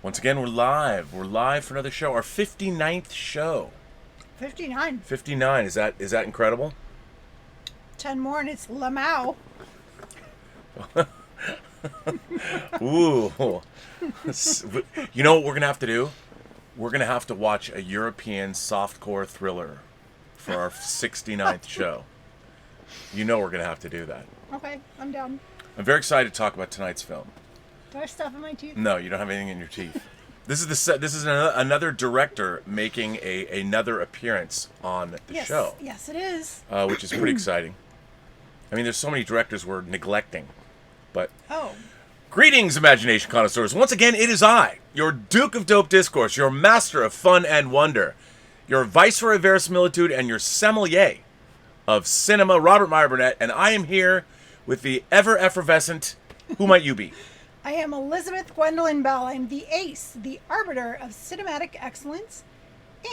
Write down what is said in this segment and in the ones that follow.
Once again, we're live. We're live for another show. Our 59th show. 59. 59. Is that incredible? 10 more and it's Lamau. Ooh. You know what we're going to have to do? We're going to have to watch a European softcore thriller for our 69th show. You know we're going to have to do that. Okay, I'm down. I'm very excited to talk about tonight's film. Do I have stuff in my teeth? No, you don't have anything in your teeth. This is another director making another appearance on the show. Yes, it is. Which is pretty exciting. I mean, there's so many directors we're neglecting. But greetings, imagination connoisseurs. Once again, it is I, your Duke of Dope Discourse, your master of fun and wonder, your viceroy of verisimilitude, and your sommelier of cinema, Robert Meyer Burnett, and I am here with the ever-effervescent, who might you be? I am Elizabeth Gwendolyn Bell. I'm the ace, the arbiter of cinematic excellence,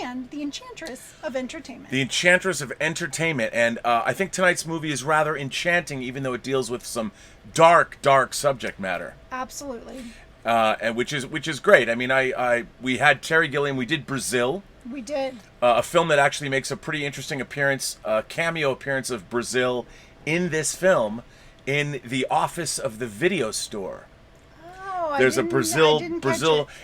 and the enchantress of entertainment. The enchantress of entertainment. And I think tonight's movie is rather enchanting, even though it deals with some dark, dark subject matter. Absolutely. And which is great. I mean, we had Terry Gilliam. We did Brazil. We did. A film that actually makes a pretty interesting appearance, cameo appearance of Brazil in this film, in the office of the video store. There's a Brazil,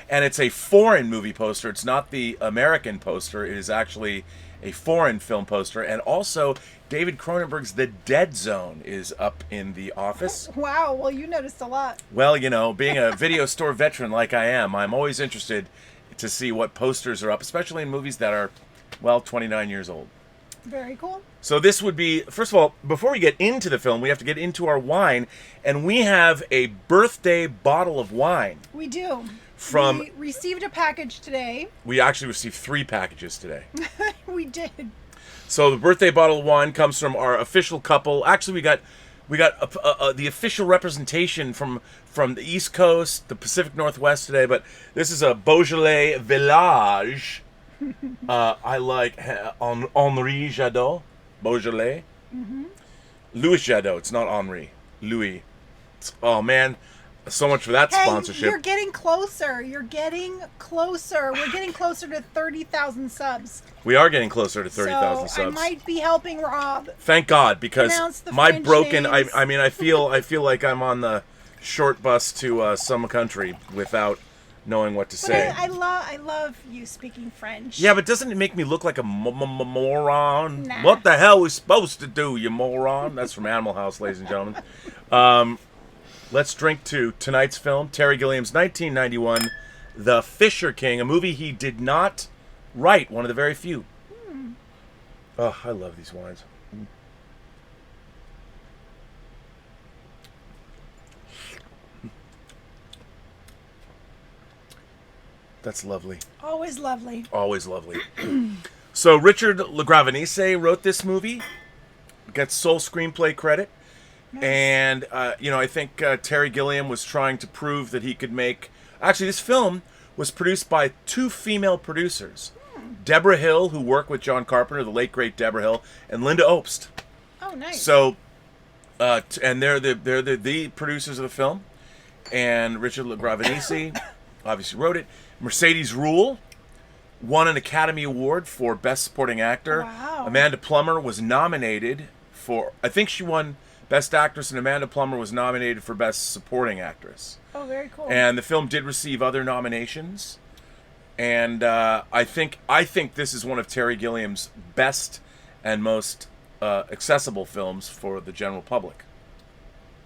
and it's a foreign movie poster. It's not the American poster. It is actually a foreign film poster. And also, David Cronenberg's The Dead Zone is up in the office. Wow, well, you noticed a lot. Well, you know, being a video store veteran like I am, I'm always interested to see what posters are up, especially in movies that are, well, 29 years old. Very cool. So this would be, first of all, before we get into the film, we have to get into our wine, and we have a birthday bottle of wine. We do. We received a package today. We actually received 3 packages today. We did. So the birthday bottle of wine comes from our official couple. Actually, we got the official representation from the East Coast, the Pacific Northwest today, but this is a Beaujolais Village. I like Henri Jadot, Beaujolais. Mm-hmm. Louis Jadot. It's not Henri. Louis. Oh man, so much for that sponsorship. You're getting closer. You're getting closer. We're getting closer to 30,000 subs. We are getting closer to 30,000 subs. So I might be helping Rob. Thank God, because my French broken. names. I mean, I feel like I'm on the short bus to some country without knowing what to say. I love you speaking French. Yeah, but doesn't it make me look like a moron? Nah. What the hell are we supposed to do, you moron? That's from Animal House, ladies and gentlemen. Let's drink to tonight's film, Terry Gilliam's 1991, The Fisher King, a movie he did not write, one of the very few. Oh, I love these wines. That's lovely. Always lovely. Always lovely. So Richard LaGravenese wrote this movie, gets sole screenplay credit, and I think Terry Gilliam was trying to prove that he could make. Actually, this film was produced by 2 female producers, Deborah Hill, who worked with John Carpenter, the late great Deborah Hill, and Linda Obst. Oh, nice. So, and they're the producers of the film, and Richard LaGravenese obviously wrote it. Mercedes Ruehl won an Academy Award for Best Supporting Actor. Wow. Amanda Plummer was nominated for, I think she won Best Actress, and Amanda Plummer was nominated for Best Supporting Actress. Oh, very cool. And the film did receive other nominations. And I think this is one of Terry Gilliam's best and most accessible films for the general public.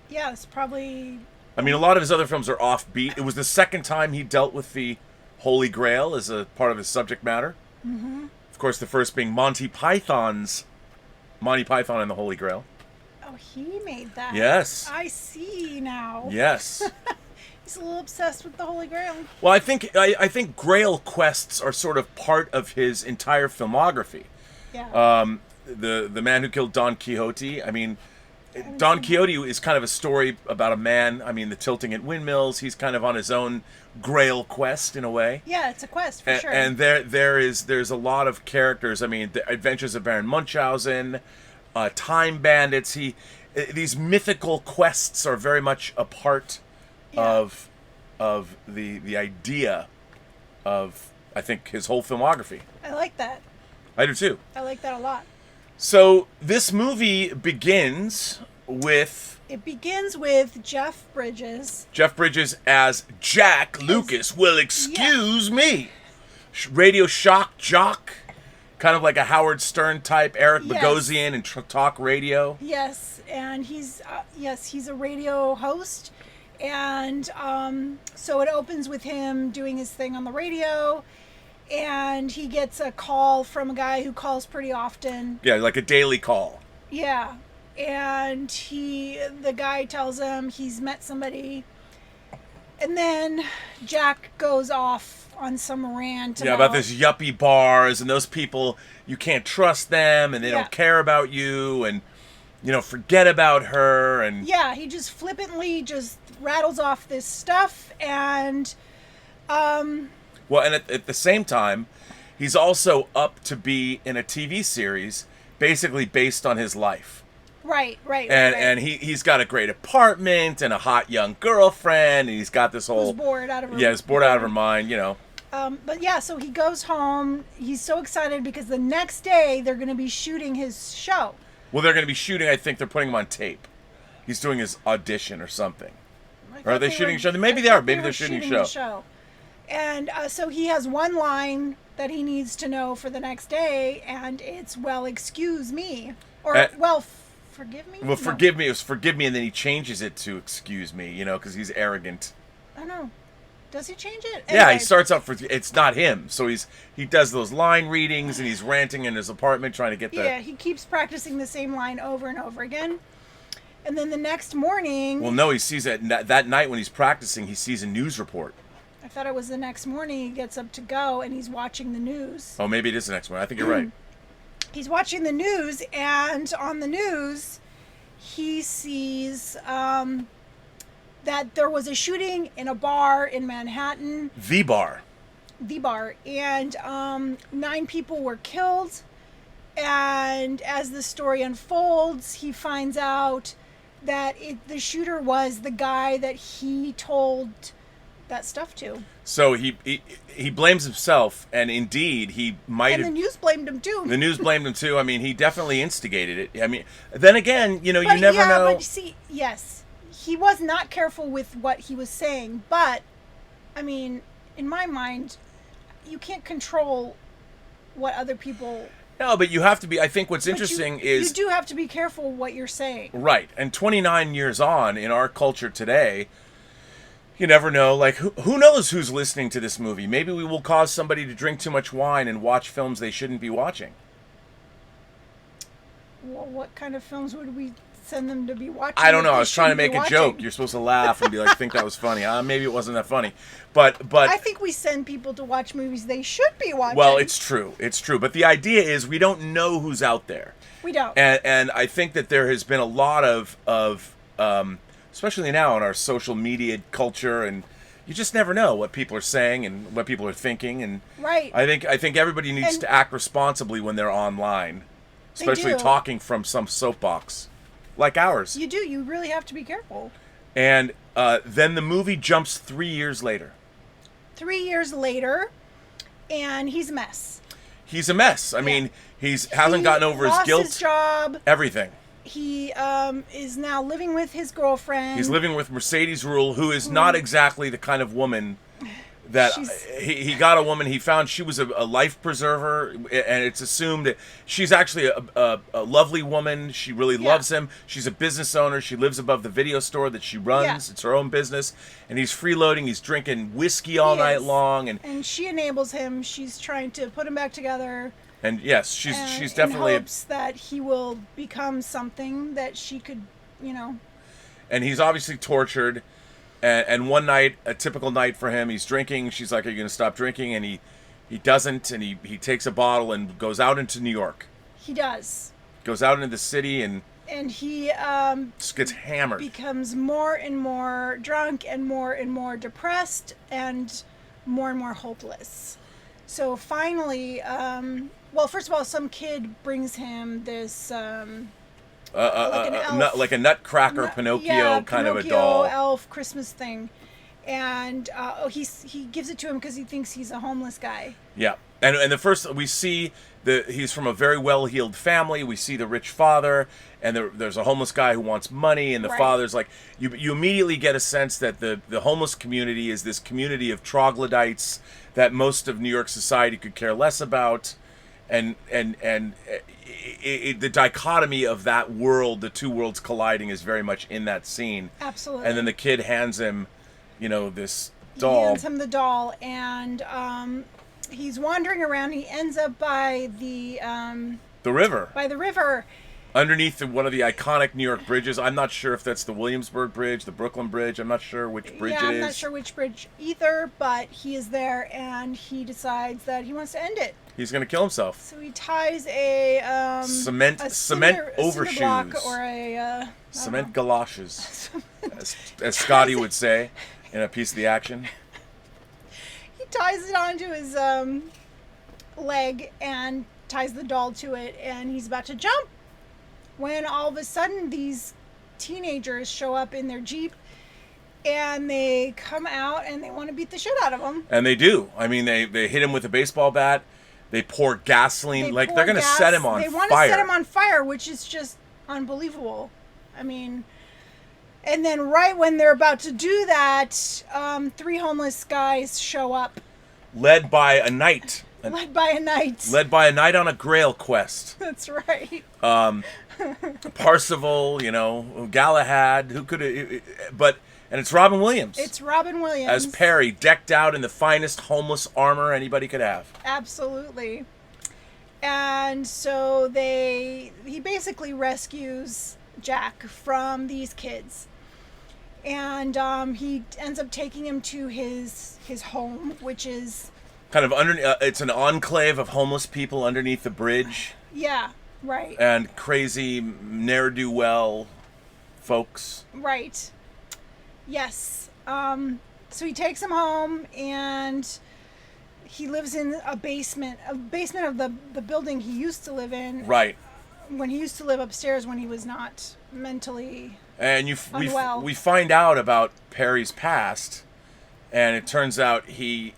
Yeah, it's probably... I mean, a lot of his other films are offbeat. It was the second time he dealt with the Holy Grail as a part of his subject matter. Mm-hmm. Of course, the first being Monty Python and the Holy Grail. Oh, he made that. Yes. I see now. Yes. He's a little obsessed with the Holy Grail. Well, I think Grail quests are sort of part of his entire filmography. Yeah. The Man Who Killed Don Quixote. I mean, Don Quixote is kind of a story about a man. I mean, the tilting at windmills. He's kind of on his own Grail quest in a way. Yeah, it's a quest for sure. And there's a lot of characters. I mean, the Adventures of Baron Munchausen, Time Bandits. These mythical quests are very much a part of of the idea of, I think, his whole filmography. I like that. I do too. I like that a lot. So this movie begins with... It begins with Jeff Bridges. Jeff Bridges as Jack Lucas. Will excuse me. Radio shock jock. Kind of like a Howard Stern type, Eric Bogosian and talk radio. Yes, and he's a radio host. And so it opens with him doing his thing on the radio. And he gets a call from a guy who calls pretty often. Yeah, like a daily call. Yeah. And the guy tells him he's met somebody. And then Jack goes off on some rant about this yuppie bars and those people, you can't trust them and they don't care about you and, forget about her. And yeah, he just flippantly just rattles off this stuff and... Well, and at the same time, he's also up to be in a TV series basically based on his life. Right. And he's got a great apartment and a hot young girlfriend, and he's got this whole... Who's bored out of her... Yeah, he's bored out of her mind, But yeah, so he goes home. He's so excited because the next day they're going to be shooting his show. Well, they're going to be shooting, I think they're putting him on tape. He's doing his audition or something. Or are they shooting a show? Maybe they are. Maybe they're shooting a show. And so he has one line that he needs to know for the next day, and it's, well, excuse me. Or, forgive me? Well, forgive me. It was forgive me, and then he changes it to excuse me, because he's arrogant. I know. Does he change it? Anyway. Yeah, he starts out it's not him. So he does those line readings, and he's ranting in his apartment trying to get the... Yeah, he keeps practicing the same line over and over again. And then the next morning... Well, no, he sees that night when he's practicing, he sees a news report. I thought it was the next morning. He gets up to go, and he's watching the news. Oh, maybe it is the next morning. I think you're right. He's watching the news, and on the news, he sees that there was a shooting in a bar in Manhattan. The bar. And 9 people were killed. And as the story unfolds, he finds out that the shooter was the guy that he told that stuff to. So he blames himself, and indeed he might have... And the news blamed him too. The news blamed him too. I mean, he definitely instigated it. I mean, then again, you never know. But see, yes, he was not careful with what he was saying. But, I mean, in my mind, you can't control what other people... No, but you have to be... I think what's interesting is... You do have to be careful what you're saying. Right. And 29 years on, in our culture today... You never know. Like, who knows who's listening to this movie? Maybe we will cause somebody to drink too much wine and watch films they shouldn't be watching. Well, what kind of films would we send them to be watching? I don't know. I was trying to make a joke. You're supposed to laugh and be like, think that was funny. Maybe it wasn't that funny. But I think we send people to watch movies they should be watching. Well, it's true. It's true. But the idea is we don't know who's out there. We don't. And I think that there has been a lot of especially now in our social media culture, and you just never know what people are saying and what people are thinking. And right. I think everybody needs to act responsibly when they're online, especially talking from some soapbox like ours. You do. You really have to be careful. And then the movie jumps 3 years later. 3 years later, and he's a mess. He's a mess. I mean, he hasn't gotten over his guilt. His job. Everything. He is now living with his girlfriend. He's living with Mercedes Rule, who is not exactly the kind of woman that he got. A woman he found. She was a life preserver, and it's assumed that she's actually a lovely woman. She really loves him. She's a business owner. She lives above the video store that she runs. Yeah. It's her own business, and he's freeloading. He's drinking whiskey all night long, and she enables him. She's trying to put him back together. And yes, she's definitely in hopes that he will become something that she could, And he's obviously tortured. And one night, a typical night for him, he's drinking. She's like, "Are you going to stop drinking?" And he doesn't. And he takes a bottle and goes out into New York. He does. Goes out into the city and he just gets hammered. Becomes more and more drunk and more depressed and more hopeless. So finally, well, first of all, some kid brings him this like a nutcracker Pinocchio kind of a doll. Elf Christmas thing, and he gives it to him because he thinks he's a homeless guy. Yeah, and the first we see he's from a very well-heeled family. We see the rich father, and there's a homeless guy who wants money, and the Right. father's like, you immediately get a sense that the homeless community is this community of troglodytes that most of New York society could care less about, and the dichotomy of that world, the two worlds colliding, is very much in that scene. Absolutely. And then the kid hands him, this He doll. hands him the doll, and he's wandering around. He ends up by the river. river. Underneath one of the iconic New York bridges. I'm not sure if that's the Williamsburg Bridge, the Brooklyn Bridge. I'm not sure which bridge it is. I'm not sure which bridge either, but he is there, and he decides that he wants to end it. He's going to kill himself. So he ties a cement cinder overshoes. block or a cement galoshes, as Scotty would say in a piece of the action. He ties it onto his leg and ties the doll to it, and he's about to jump when all of a sudden these teenagers show up in their Jeep, and they come out and they want to beat the shit out of him. And they do. I mean, they hit him with a baseball bat. They pour gasoline. They're going to set him on fire. They want to set him on fire, which is just unbelievable. I mean, and then right when they're about to do that, 3 homeless guys show up. Led by a knight. Led by a knight. Led by a knight on a grail quest. That's right. Parsifal, Galahad, who could have... And it's Robin Williams. It's Robin Williams. As Perry, decked out in the finest homeless armor anybody could have. Absolutely. And so he basically rescues Jack from these kids. And he ends up taking him to his home, which is... kind of it's an enclave of homeless people underneath the bridge. Yeah, right. And crazy ne'er-do-well folks. Right. Yes. So he takes him home, and he lives in a basement of the building he used to live in. Right. When he used to live upstairs when he was not mentally and unwell. We find out about Perry's past, and it turns out he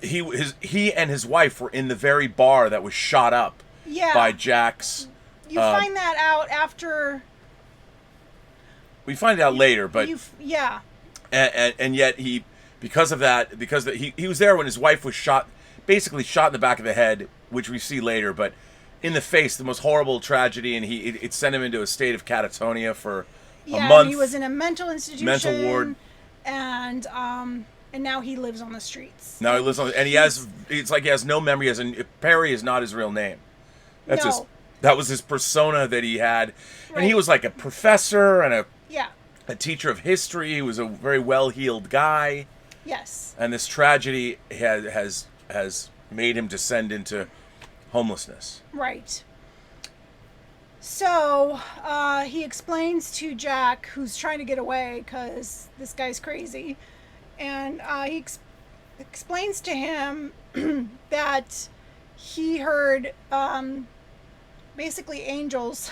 and his wife were in the very bar that was shot up by Jack's. You find that out after. We find it out later, but yeah. And yet he was there when his wife was basically shot in the back of the head, which we see later, but in the face, the most horrible tragedy, and it sent him into a state of catatonia for a month. And he was in a mental institution, mental ward, and now he lives on the streets. Now he lives on, and it's like he has no memory. Perry is not his real name. That was his persona that he had, and he was like a professor and a teacher of history. He was a very well-heeled guy. Yes. And this tragedy has made him descend into homelessness. Right. So he explains to Jack, who's trying to get away because this guy's crazy, and he explains to him that he heard basically angels,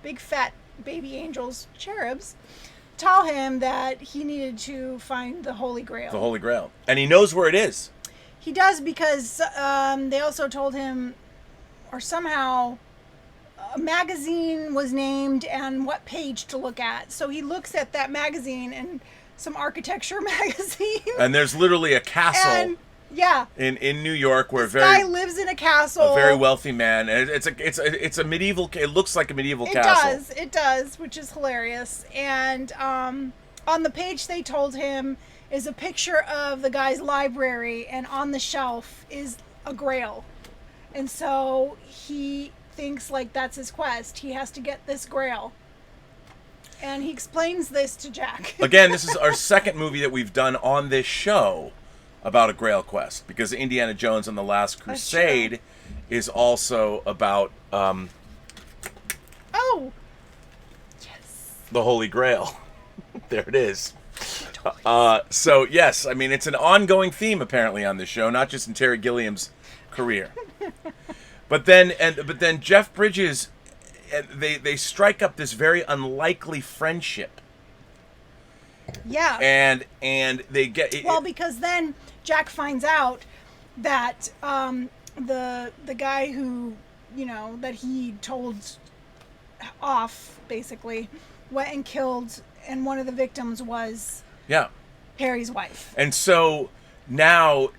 big fat baby angels, cherubs, tell him that he needed to find the Holy Grail. The Holy Grail. And he knows where it is. He does, because they also told him, or somehow, a magazine was named and what page to look at. So he looks at that magazine, and some architecture magazine. And there's literally a castle. In New York, where this guy lives in a castle. A very wealthy man, and it's a medieval. It looks like a medieval castle. It does, which is hilarious. And on the page they told him is a picture of the guy's library, and on the shelf is a grail. And so he thinks like that's his quest. He has to get this grail. And he explains this to Jack. Again, this is our second movie that we've done on this show about a Grail quest, because Indiana Jones and the Last Crusade is also about the Holy Grail. There it is. So yes, I mean, it's an ongoing theme apparently on this show, not just in Terry Gilliam's career. But then Jeff Bridges, they strike up this very unlikely friendship. Yeah. And they get Well, because then Jack finds out that the guy who, that he told off, basically, went and killed, and one of the victims was yeah. Harry's wife. And so now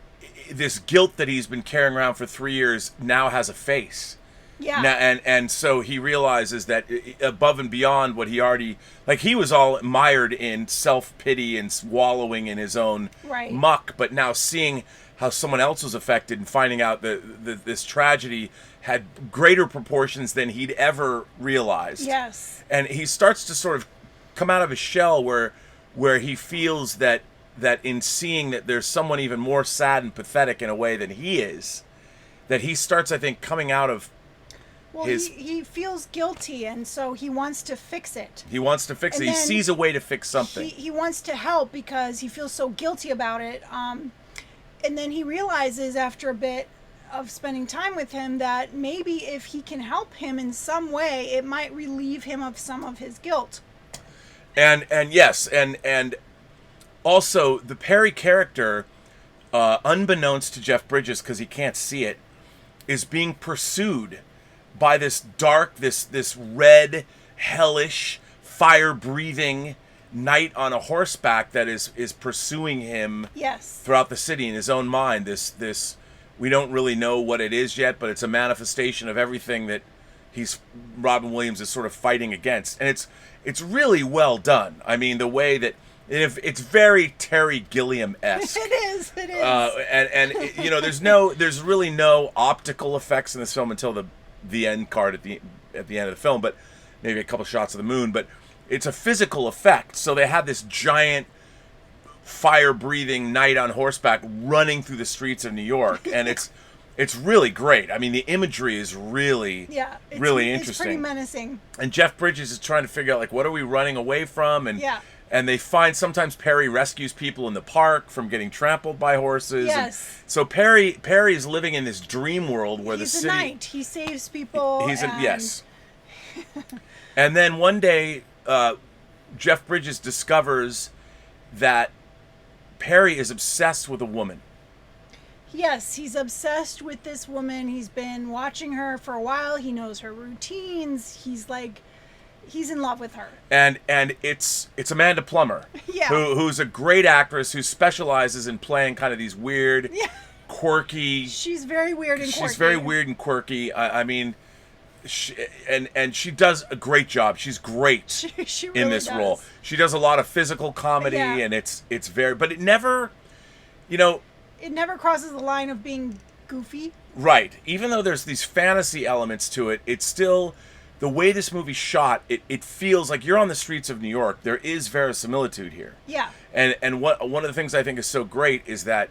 this guilt that he's been carrying around for 3 years now has a face. Yeah. Now, and so he realizes that above and beyond what he already, like, he was all mired in self-pity and wallowing in his own muck, but now seeing how someone else was affected and finding out that this tragedy had greater proportions than he'd ever realized. Yes. And he starts to sort of come out of his shell where he feels that in seeing that there's someone even more sad and pathetic in a way than he is, that he starts, I think, coming out of he feels guilty, and so he wants to fix it. He wants to fix it. He sees a way to fix something. He wants to help because he feels so guilty about it. And then he realizes after a bit of spending time with him that maybe if he can help him in some way, it might relieve him of some of his guilt. And yes, and also the Perry character, unbeknownst to Jeff Bridges because he can't see it, is being pursued by this dark, this red, hellish, fire-breathing knight on a horseback that is pursuing him. Yes. Throughout the city in his own mind. This we don't really know what it is yet, but it's a manifestation of everything that Robin Williams is sort of fighting against, and it's really well done. I mean, the way that it's very Terry Gilliam-esque. It is. And there's really no optical effects in this film until the end card at the end of the film, but maybe a couple shots of the moon, but it's a physical effect. So they had this giant fire-breathing knight on horseback running through the streets of New York, and it's really great. I mean, the imagery is really really interesting. It's pretty menacing. And Jeff Bridges is trying to figure out, like, what are we running away from? And and they find sometimes Perry rescues people in the park from getting trampled by horses. Yes. And so Perry is living in this dream world where the city. He's a knight. He saves people. Yes. And then one day, Jeff Bridges discovers that Perry is obsessed with a woman. Yes, he's obsessed with this woman. He's been watching her for a while. He knows her routines. He's in love with her. And it's Amanda Plummer. Yeah. Who's a great actress who specializes in playing kind of these weird, quirky. She's very weird and quirky. She's very weird and quirky. I mean, she does a great job. She's great she really in this role. She does a lot of physical comedy, and it's very, but it never, it never crosses the line of being goofy. Right. Even though there's these fantasy elements to it, it's still the way this movie's shot. It feels like you're on the streets of New York. There is verisimilitude here. Yeah. And one of the things I think is so great is that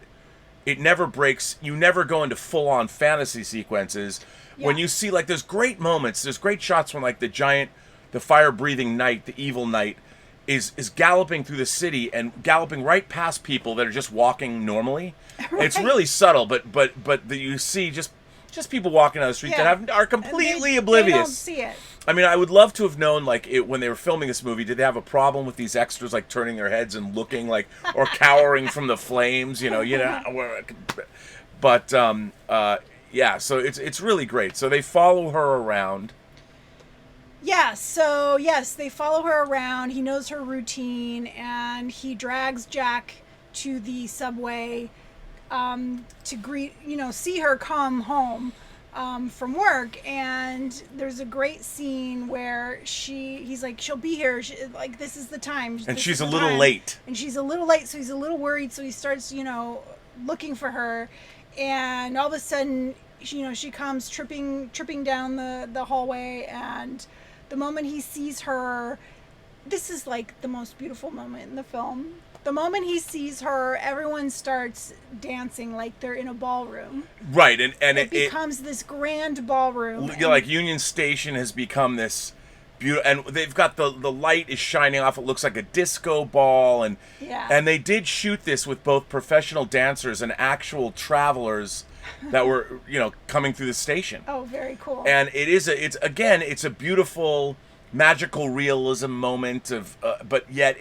it never breaks. You never go into full-on fantasy sequences. Yeah. When you see, like, there's great moments, there's great shots when, like, the fire-breathing knight, the evil knight, is galloping through the city and galloping right past people that are just walking normally. Right. It's really subtle, but you see just people walking down the street that are completely oblivious. They don't see it. I mean, I would love to have known, like, when they were filming this movie, did they have a problem with these extras, like, turning their heads and looking, like, or cowering from the flames, But, so it's really great. So they follow her around. Yeah, so, yes, they follow her around. He knows her routine, and he drags Jack to the subway to see her come home from work. And there's a great scene where he's like, she'll be here, this is the time. And she's a little late. And she's a little late, so he's a little worried, so he starts, looking for her. And all of a sudden, she comes tripping down the hallway, and the moment he sees her, this is like the most beautiful moment in the film. The moment he sees her, everyone starts dancing like they're in a ballroom. Right, and it becomes this grand ballroom. Like Union Station has become this beautiful, and they've got the light is shining off. It looks like a disco ball, and they did shoot this with both professional dancers and actual travelers that were coming through the station. Oh, very cool. And it's a beautiful magical realism moment of but yet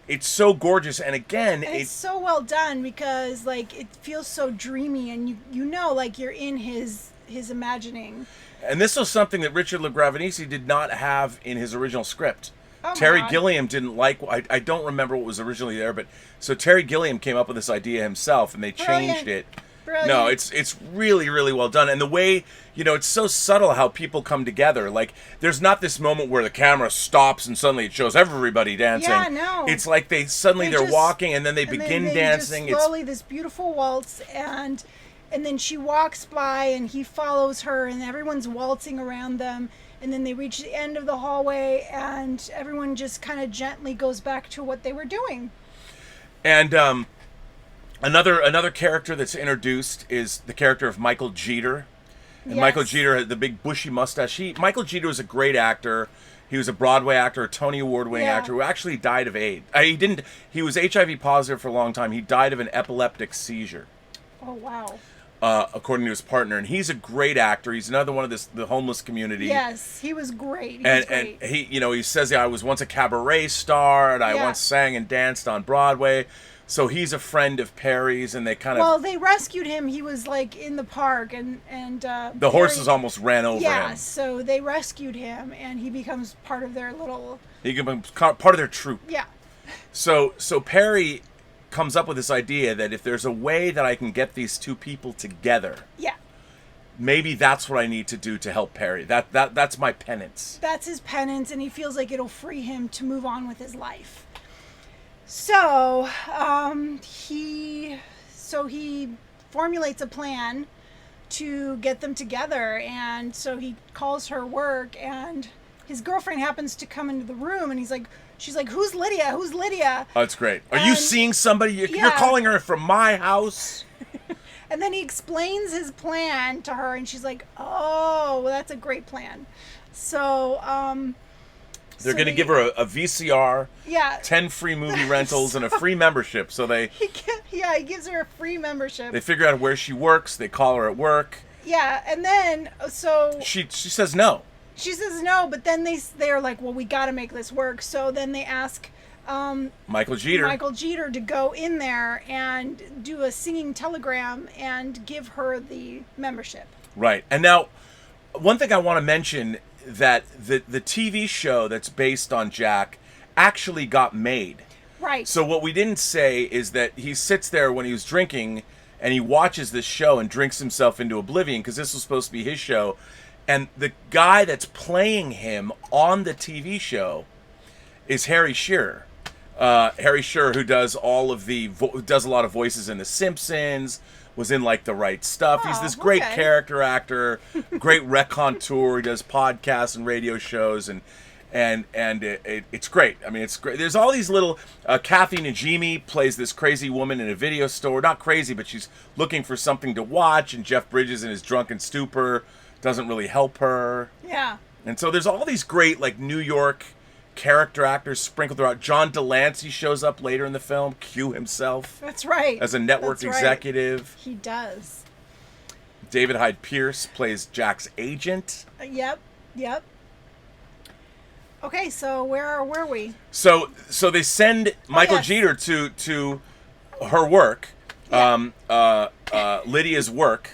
it's so gorgeous, and again, And it's so well done because like it feels so dreamy, and you know like you're in his imagining. and this was something that Richard LaGravenese did not have in his original script. Oh my Terry God. Gilliam didn't like. I don't remember what was originally there, but so Terry Gilliam came up with this idea himself, and they changed it. Brilliant. No, it's really, really well done, and the way, it's so subtle how people come together. Like, there's not this moment where the camera stops and suddenly it shows everybody dancing. Yeah, no. It's like they're just- walking and then they and begin they dancing. Just slowly, this beautiful waltz, and then she walks by, and he follows her, and everyone's waltzing around them, and then they reach the end of the hallway, and everyone just kind of gently goes back to what they were doing. And another character that's introduced is the character of Michael Jeter. And Yes. Michael Jeter had the big bushy mustache. Michael Jeter was a great actor. He was a Broadway actor, a Tony Award-winning Yeah. actor who actually died of AIDS. He was HIV positive for a long time. He died of an epileptic seizure, Oh wow. according to his partner. And he's a great actor. He's another one of the homeless community. Yes, he was great. He And was great. and he says, I was once a cabaret star, and I Yeah. once sang and danced on Broadway. So he's a friend of Perry's, and they kind of... Well, they rescued him. He was like in the park, and the horses almost ran over Yeah, him. so they rescued him, and he becomes part of their little. He becomes part of their troupe. Yeah. So Perry comes up with this idea that if there's a way that I can get these two people together, Yeah. maybe that's what I need to do to help Perry. That's my penance. That's his penance, and he feels like it'll free him to move on with his life. So he formulates a plan to get them together, and so he calls her work, and his girlfriend happens to come into the room, and she's like, "Who's Lydia? Who's Lydia?" Oh, that's great. Are you And- seeing somebody? You're Yeah. calling her from my house? And then he explains his plan to her, and she's like, "Oh, well, that's a great plan." So They're going to give her a VCR, yeah 10 free movie rentals, and a free membership. So they he gives her a free membership. figure out where she works. They call her at work. Yeah, and then so She says no. she says no, but then they're like, well, we got to make this work. So then they ask Michael Jeter. Michael Jeter to go in there and do a singing telegram and give her the membership. Right. And now, one thing I want to mention, that the TV show that's based on Jack actually got made. Right. So what we didn't say is that he sits there when he was drinking and he watches this show and drinks himself into oblivion, because this was supposed to be his show. And the guy that's playing him on the TV show is Harry Shearer. Harry Shearer, who does all of does a lot of voices in The Simpsons, was in like The Right Stuff. He's this great okay. character actor, great raconteur. He does podcasts and radio shows, and it's great. I mean, it's great. There's all these little... Kathy Najimy plays this crazy woman in a video store. Not crazy, but she's looking for something to watch, and Jeff Bridges in his drunken stupor doesn't really help her. Yeah. And so there's all these great, like, New York character actors sprinkled throughout. John Delancey shows up later in the film, Q himself, That's right. as a network That's right. executive. He does. David Hyde Pierce plays Jack's agent. Yep. Okay, so where were we? So they send Michael yes. Jeter to her work, Yeah. Lydia's work,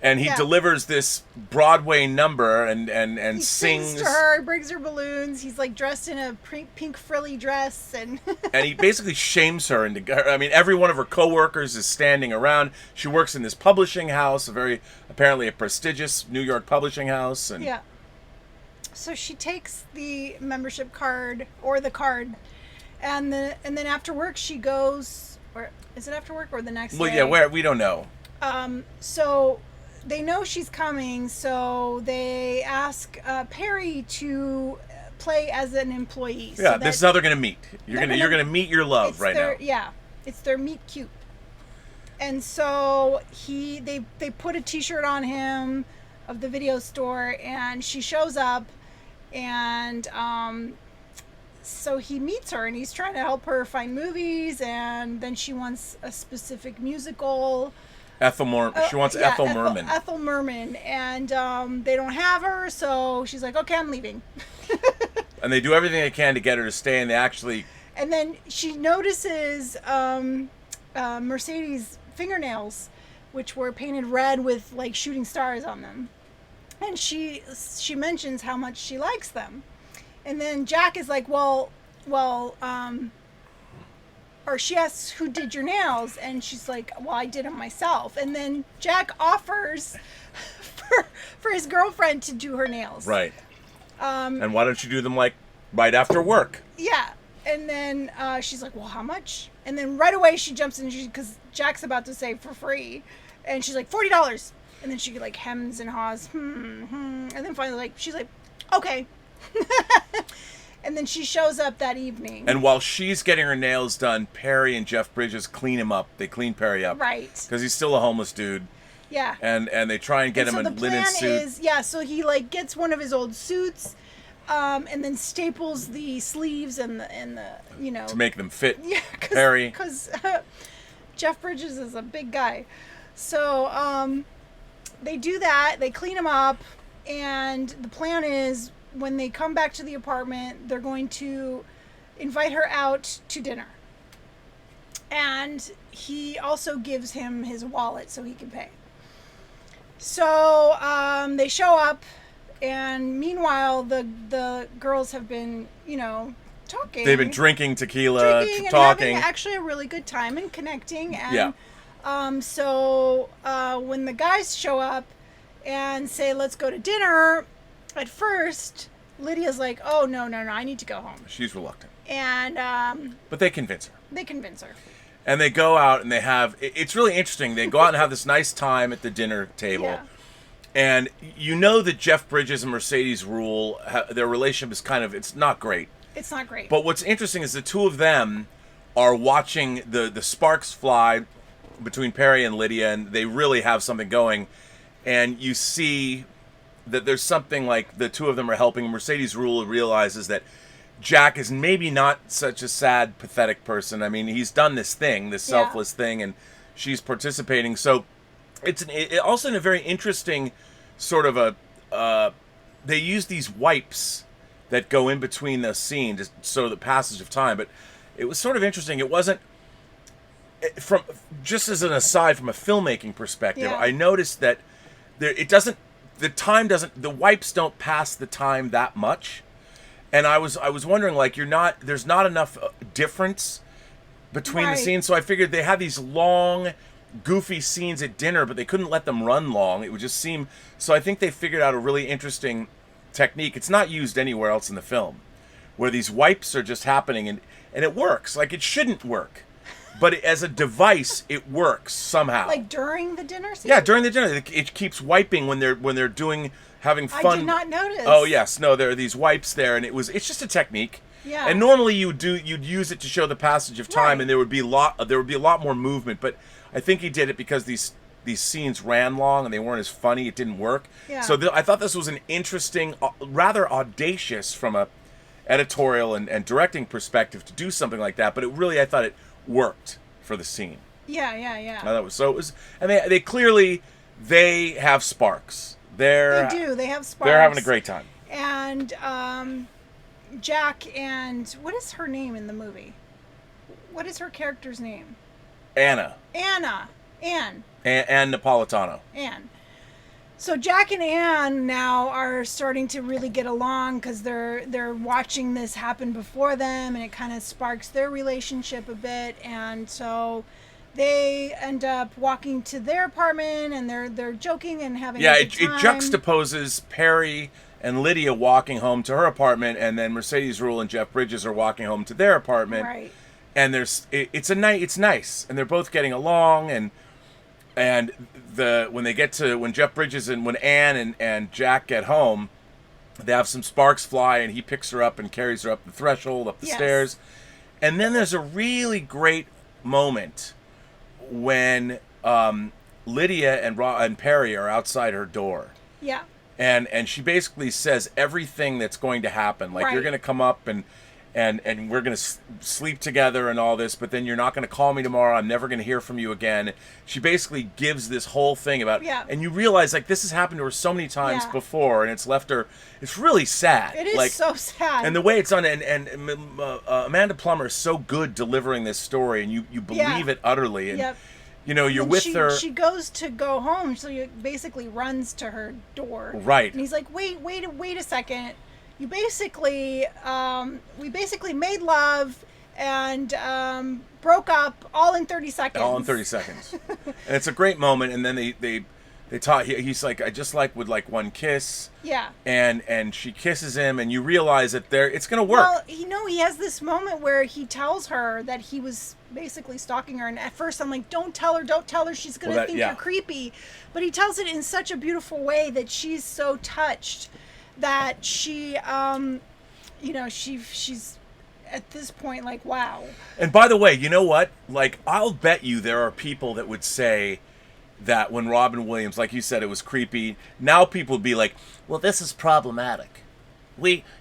and he Yeah. delivers this Broadway number and He sings. sings to her, brings her balloons. He's like dressed in a pink frilly dress, and And he basically shames her into... I mean, every one of her coworkers is standing around. She works in this publishing house, apparently a prestigious New York publishing house. And yeah. So she takes the membership card or the card, and then after work she goes. Or is it after work or the next Well, day? yeah, we don't know. So they know she's coming, so they ask Perry to play as an employee. Yeah, so this is how they're gonna meet. You're gonna meet your love it's right their, now. Yeah, it's their meet cute. And so they put a T-shirt on him of the video store, and she shows up, and so he meets her, and he's trying to help her find movies, and then she wants a specific musical. She wants Ethel Merman. Ethel Merman, and they don't have her, so she's like, "Okay, I'm leaving." And they do everything they can to get her to stay, and they actually And then she notices Mercedes' fingernails, which were painted red with like shooting stars on them. And she mentions how much she likes them. And then Jack is like, well, or she asks, who did your nails? And she's like, well, I did them myself. And then Jack offers for his girlfriend to do her nails. Right. And why don't you do them like right after work? Yeah. And then she's like, well, how much? And then right away she jumps in, because Jack's about to say for free. And she's like, $40. And then she like hems and haws. And then finally like, she's like, okay. And then she shows up that evening. And while she's getting her nails done, Perry and Jeff Bridges clean him up. They clean Perry up. Right. Because he's still a homeless dude. Yeah. And they try and get him a linen suit. So he like gets one of his old suits, and then staples the sleeves and the to make them fit. Yeah, Perry. Because Jeff Bridges is a big guy. So they do that. They clean him up, and the plan is, when they come back to the apartment, they're going to invite her out to dinner. And he also gives him his wallet so he can pay. So they show up, and meanwhile, the girls have been, talking. They've been drinking tequila, and talking. having actually a really good time and connecting. And yeah. So when the guys show up and say, let's go to dinner, at first, Lydia's like, oh, no, I need to go home. She's reluctant. And but they convince her. And they go out and they have, it's really interesting. They go out and have this nice time at the dinner table. Yeah. And you know that Jeff Bridges and Mercedes Rule, their relationship is it's not great. It's not great. But what's interesting is the two of them are watching the sparks fly between Perry and Lydia, and they really have something going. And you see that there's something like the two of them are helping. Mercedes Rule realizes that Jack is maybe not such a sad, pathetic person. I mean, he's done this thing, this selfless thing, and she's participating. So it's also in a very interesting sort of they use these wipes that go in between the scene to show the passage of time. But it was sort of interesting. It wasn't, from just as an aside from a filmmaking perspective, I noticed that the wipes don't pass the time that much. And I was wondering, like, there's not enough difference between the scenes. So I figured they had these long, goofy scenes at dinner, but they couldn't let them run long. It would just seem, so I think they figured out a really interesting technique. It's not used anywhere else in the film, where these wipes are just happening, and it works. Like, it shouldn't work. But as a device, it works somehow. Like during the dinner scene? Yeah, during the dinner. It keeps wiping when they're having fun. I did not notice. Oh yes, no, there are these wipes there, and it's just a technique. Yeah. And normally you'd use it to show the passage of time, and there would be a lot more movement. But I think he did it because these scenes ran long and they weren't as funny. It didn't work. Yeah. So I thought this was an interesting, rather audacious from a editorial and directing perspective to do something like that. But I thought it worked for the scene. Yeah. I thought it was, and they clearly have sparks. They do. They have sparks. They're having a great time. And Jack and what is her name in the movie? What is her character's name? Anne Napolitano. Anne. So Jack and Anne now are starting to really get along because they're watching this happen before them, and it kind of sparks their relationship a bit. And so they end up walking to their apartment, and they're joking and having a good time. It juxtaposes Perry and Lydia walking home to her apartment, and then Mercedes Rule and Jeff Bridges are walking home to their apartment. Right. And it's nice, and they're both getting along, and when Jeff Bridges and when Anne and Jack get home, they have some sparks fly, and he picks her up and carries her up the threshold, up the stairs. And then there's a really great moment when Lydia and Perry are outside her door. Yeah. And she basically says everything that's going to happen. Like, you're going to come up, and and we're going to sleep together and all this, but then you're not going to call me tomorrow. I'm never going to hear from you again. She basically gives this whole thing about, and you realize like this has happened to her so many times before, and it's left her. It's really sad. It is so sad. And the way it's done, and Amanda Plummer is so good delivering this story, and you believe it utterly. And, you know, you're with her. She goes to go home, so he basically runs to her door. Right. And he's like, wait a second. You basically, we basically made love and broke up all in 30 seconds. All in 30 seconds. And it's a great moment. And then they talk. He's like, I just would like one kiss. Yeah. And she kisses him, and you realize that it's gonna work. Well, he has this moment where he tells her that he was basically stalking her, and at first I'm like, don't tell her, she's gonna think you're creepy. But he tells it in such a beautiful way that she's so touched that she, she's at this point like, wow. And by the way, you know what? Like, I'll bet you there are people that would say that when Robin Williams, like you said, it was creepy. Now people would be like, well, this is problematic.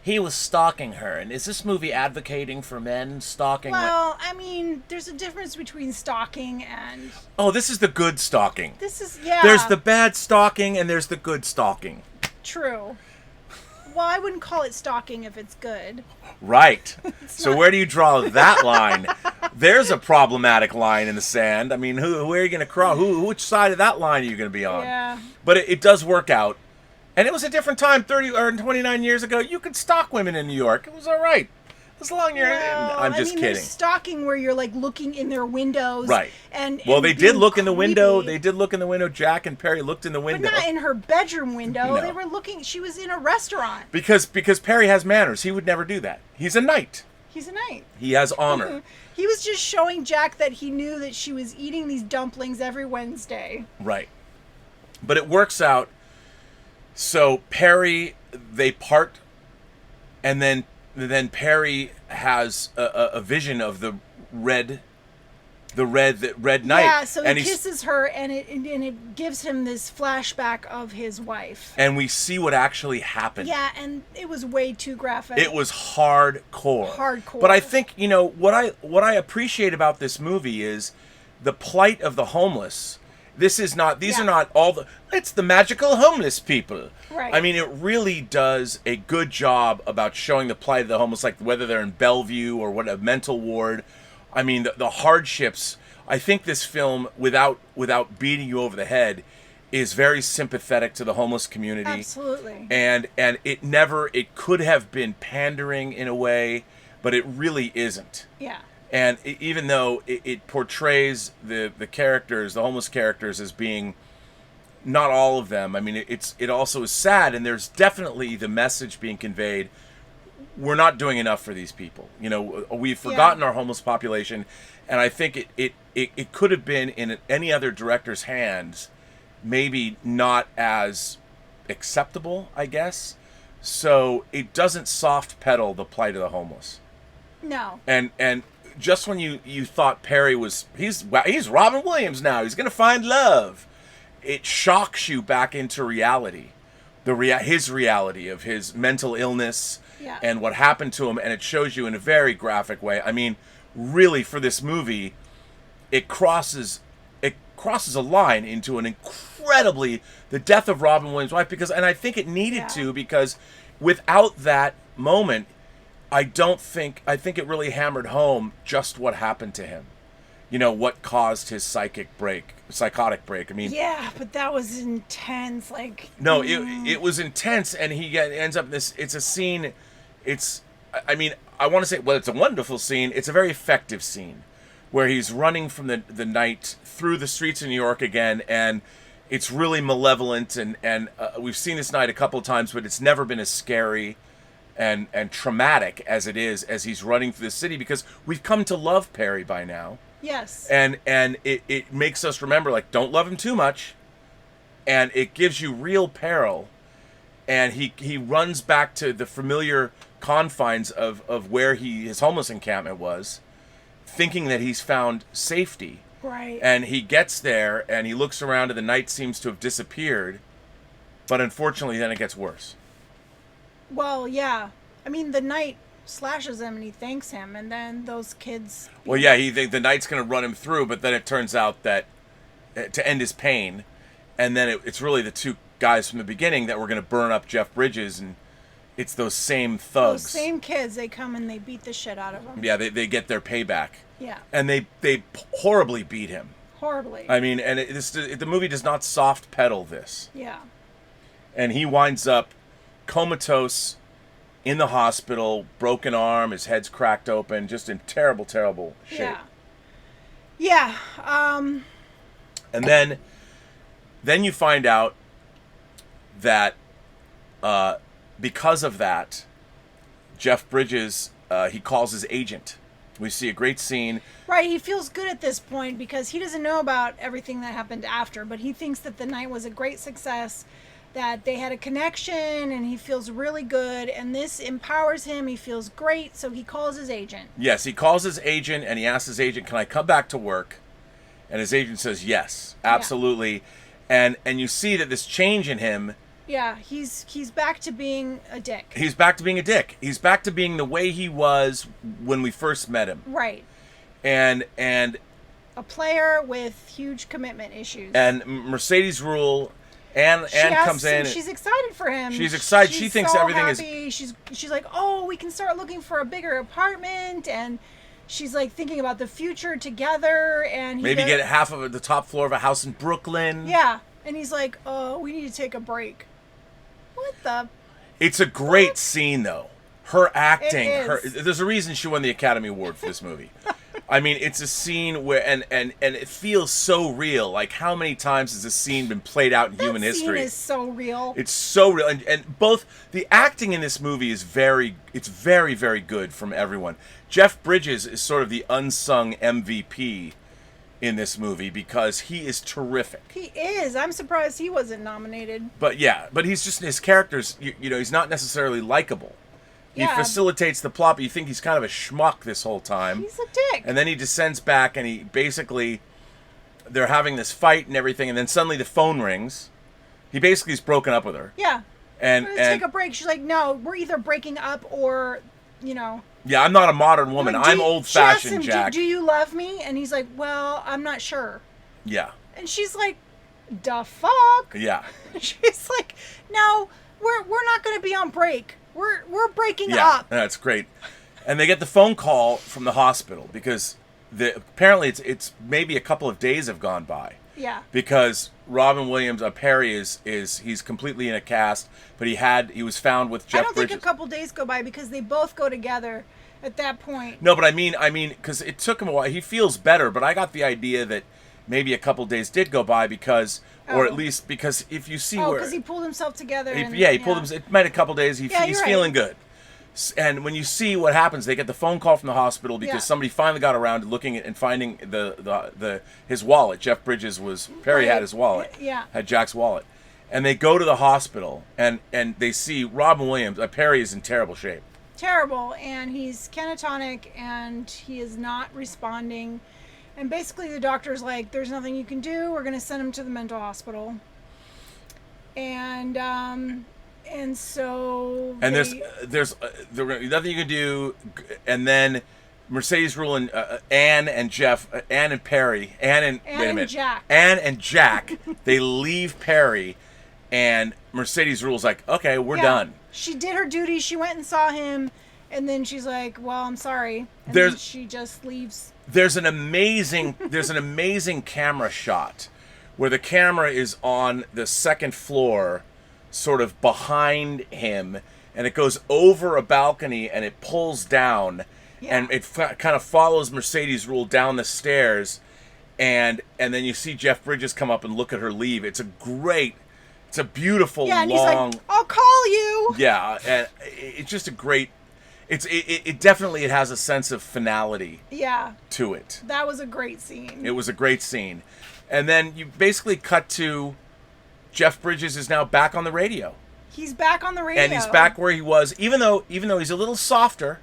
He was stalking her, and is this movie advocating for men stalking? Well, I mean, there's a difference between stalking and... Oh, this is the good stalking. This is, There's the bad stalking, and there's the good stalking. True. Well, I wouldn't call it stalking if it's good. Right. So where do you draw that line? There's a problematic line in the sand. I mean, who are you going to cross? Which side of that line are you going to be on? Yeah. But it does work out. And it was a different time, 30 or 29 years ago. You could stalk women in New York. It was all right. As long as you're... I'm just kidding. There's stalking where you're like looking in their windows. Right. And they did look in the window. They did look in the window. Jack and Perry looked in the window. But not in her bedroom window. No. They were looking... She was in a restaurant. Because Perry has manners. He would never do that. He's a knight. He's a knight. He has honor. He was just showing Jack that he knew that she was eating these dumplings every Wednesday. Right. But it works out. So Perry, they part, and then Perry has a vision of the red knight. Yeah, so he kisses her, and it gives him this flashback of his wife. And we see what actually happened. Yeah, and it was way too graphic. It was hardcore. But I think, what I appreciate about this movie is the plight of the homeless. These are not it's the magical homeless people. Right. I mean, it really does a good job about showing the plight of the homeless, like whether they're in Bellevue or a mental ward. I mean, the hardships. I think this film, without beating you over the head, is very sympathetic to the homeless community. Absolutely. And it could have been pandering in a way, but it really isn't. Yeah. And even though it portrays the characters, the homeless characters, as being not all of them. I mean, it also is sad, and there's definitely the message being conveyed. We're not doing enough for these people. We've forgotten our homeless population, and I think it could have been in any other director's hands, maybe not as acceptable, I guess. So it doesn't soft pedal the plight of the homeless. No. And just when you thought Perry he's Robin Williams now, he's going to find love, it shocks you back into reality, his reality of his mental illness and what happened to him, and it shows you in a very graphic way. I mean, really, for this movie, it crosses a line into an incredibly the death of Robin Williams' wife, and I think it needed to, because without that moment, I think it really hammered home just what happened to him. What caused his psychotic break. I mean, yeah, but that was intense. No, it was intense, and he ends up in this. It's a scene. I want to say, well, it's a wonderful scene. It's a very effective scene, where he's running from the night through the streets of New York again, and it's really malevolent, and we've seen this night a couple of times, but it's never been as scary and traumatic as it is as he's running through the city, because we've come to love Perry by now. Yes. And it makes us remember, don't love him too much. And it gives you real peril. And he runs back to the familiar confines of where his homeless encampment was, thinking that he's found safety. Right. And he gets there, and he looks around, and the night seems to have disappeared. But unfortunately, then it gets worse. Well, yeah. I mean, the night slashes him and he thanks him, and then those kids. Well, yeah, the knight's going to run him through, but then it turns out that to end his pain, and then it's really the two guys from the beginning that were going to burn up Jeff Bridges, and it's those same thugs. Those same kids, they come and they beat the shit out of him. Yeah, they get their payback. Yeah. And they horribly beat him. Horribly. I mean, and the movie does not soft pedal this. Yeah. And he winds up comatose in the hospital, broken arm, his head's cracked open, just in terrible, terrible shape. Yeah. Yeah. And then you find out that because of that, Jeff Bridges, he calls his agent. We see a great scene. Right, he feels good at this point because he doesn't know about everything that happened after, but he thinks that the night was a great success, that they had a connection, and he feels really good, and this empowers him. He feels great, so he calls his agent. Yes, he calls his agent, and he asks his agent, can I come back to work? And his agent says, yes, absolutely. Yeah. And you see that this change in him. Yeah, he's back to being a dick. He's back to being a dick. He's back to being the way he was when we first met him. Right. And a player with huge commitment issues. And Mercedes Rule, Anne comes in. She's excited for him. She's excited. She thinks so everything happy. She's like, oh, we can start looking for a bigger apartment, and she's like thinking about the future together, and maybe get half of the top floor of a house in Brooklyn. Yeah, and he's like, oh, we need to take a break. What the? It's a great scene, though. Her acting. It is. There's a reason she won the Academy Award for this movie. I mean, it's a scene where, and it feels so real. Like, how many times has this scene been played out in human history? That scene is so real. It's so real, and both the acting in this movie is very, very good from everyone. Jeff Bridges is sort of the unsung MVP in this movie because he is terrific. He is. I'm surprised he wasn't nominated. But yeah, he's just, his character's, you know, he's not necessarily likable. He facilitates the plot, but you think he's kind of a schmuck this whole time. He's a dick. And then he descends back, and he basically, they're having this fight and everything, and then suddenly the phone rings. He basically is broken up with her. Yeah. And take a break. She's like, no, we're either breaking up or, you know. Yeah, I'm not a modern woman. Like, I'm old-fashioned, Jack. Do you love me? And he's like, well, I'm not sure. Yeah. And she's like, the fuck? Yeah. She's like, no, we're not going to be on break. We're breaking up. Yeah, that's great. And they get the phone call from the hospital because apparently it's maybe a couple of days have gone by. Yeah. Because Robin Williams, Perry he's completely in a cast, but he was found with Jeff Bridges. I don't think a couple days go by because they both go together at that point. No, but I mean, because it took him a while. He feels better, but I got the idea that maybe a couple days did go by because, or at least because if you see where, because he pulled himself together. He pulled himself. It might have a couple days. He's feeling good. And when you see what happens, they get the phone call from the hospital because somebody finally got around to looking at and finding his wallet. Jeff Bridges Perry had his wallet. Yeah. Had Jack's wallet. And they go to the hospital and they see Robin Williams. Perry is in terrible shape. Terrible, and he's catatonic, and he is not responding. And basically the doctor's like, there's nothing you can do. We're going to send him to the mental hospital. And so... And there's nothing you can do. And then Mercedes Rule and Anne and Jeff, Anne and Perry, Anne and Jack, they leave Perry, and Mercedes Rule's like, okay, we're done. She did her duty. She went and saw him, and then she's like, well, I'm sorry. And then she just leaves. There's an amazing camera shot where the camera is on the second floor, sort of behind him, and it goes over a balcony and it pulls down, and it kind of follows Mercedes Rule down the stairs, and then you see Jeff Bridges come up and look at her leave. It's a beautiful and long. He's like, I'll call you. Yeah, and it's just a great. It definitely has a sense of finality. Yeah. To it. That was a great scene. It was a great scene, and then you basically cut to Jeff Bridges is now back on the radio. He's back on the radio, and he's back where he was. Even though he's a little softer.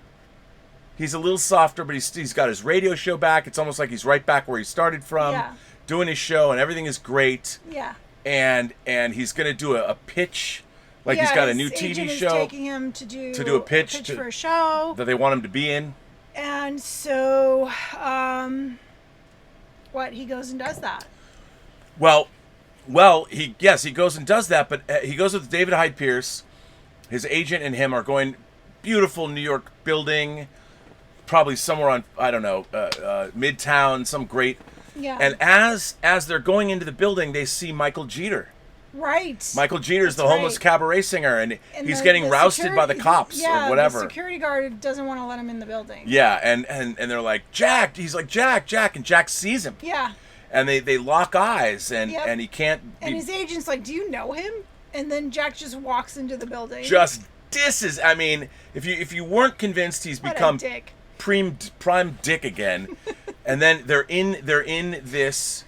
He's a little softer, but he's got his radio show back. It's almost like he's right back where he started from, doing his show, and everything is great. Yeah. And he's going to do a pitch Like yeah, he's got a his new TV agent show is taking him to do a pitch for a show. that they want him to be in. And so, he goes and does that. Well, he goes and does that, but he goes with David Hyde Pierce. His agent and him are going beautiful New York building, probably somewhere on Midtown, some great. Yeah. And as they're going into the building, they see Michael Jeter. Right. Michael Jeter's the homeless cabaret singer, and he's the getting rousted by the cops or whatever. The security guard doesn't want to let him in the building. Yeah, and they're like, Jack. He's like, Jack, and Jack sees him. Yeah. And they lock eyes, and he can't. And his agent's like, "Do you know him?" And then Jack just walks into the building. Just disses. I mean, if you weren't convinced he's become prime dick again, and then they're in this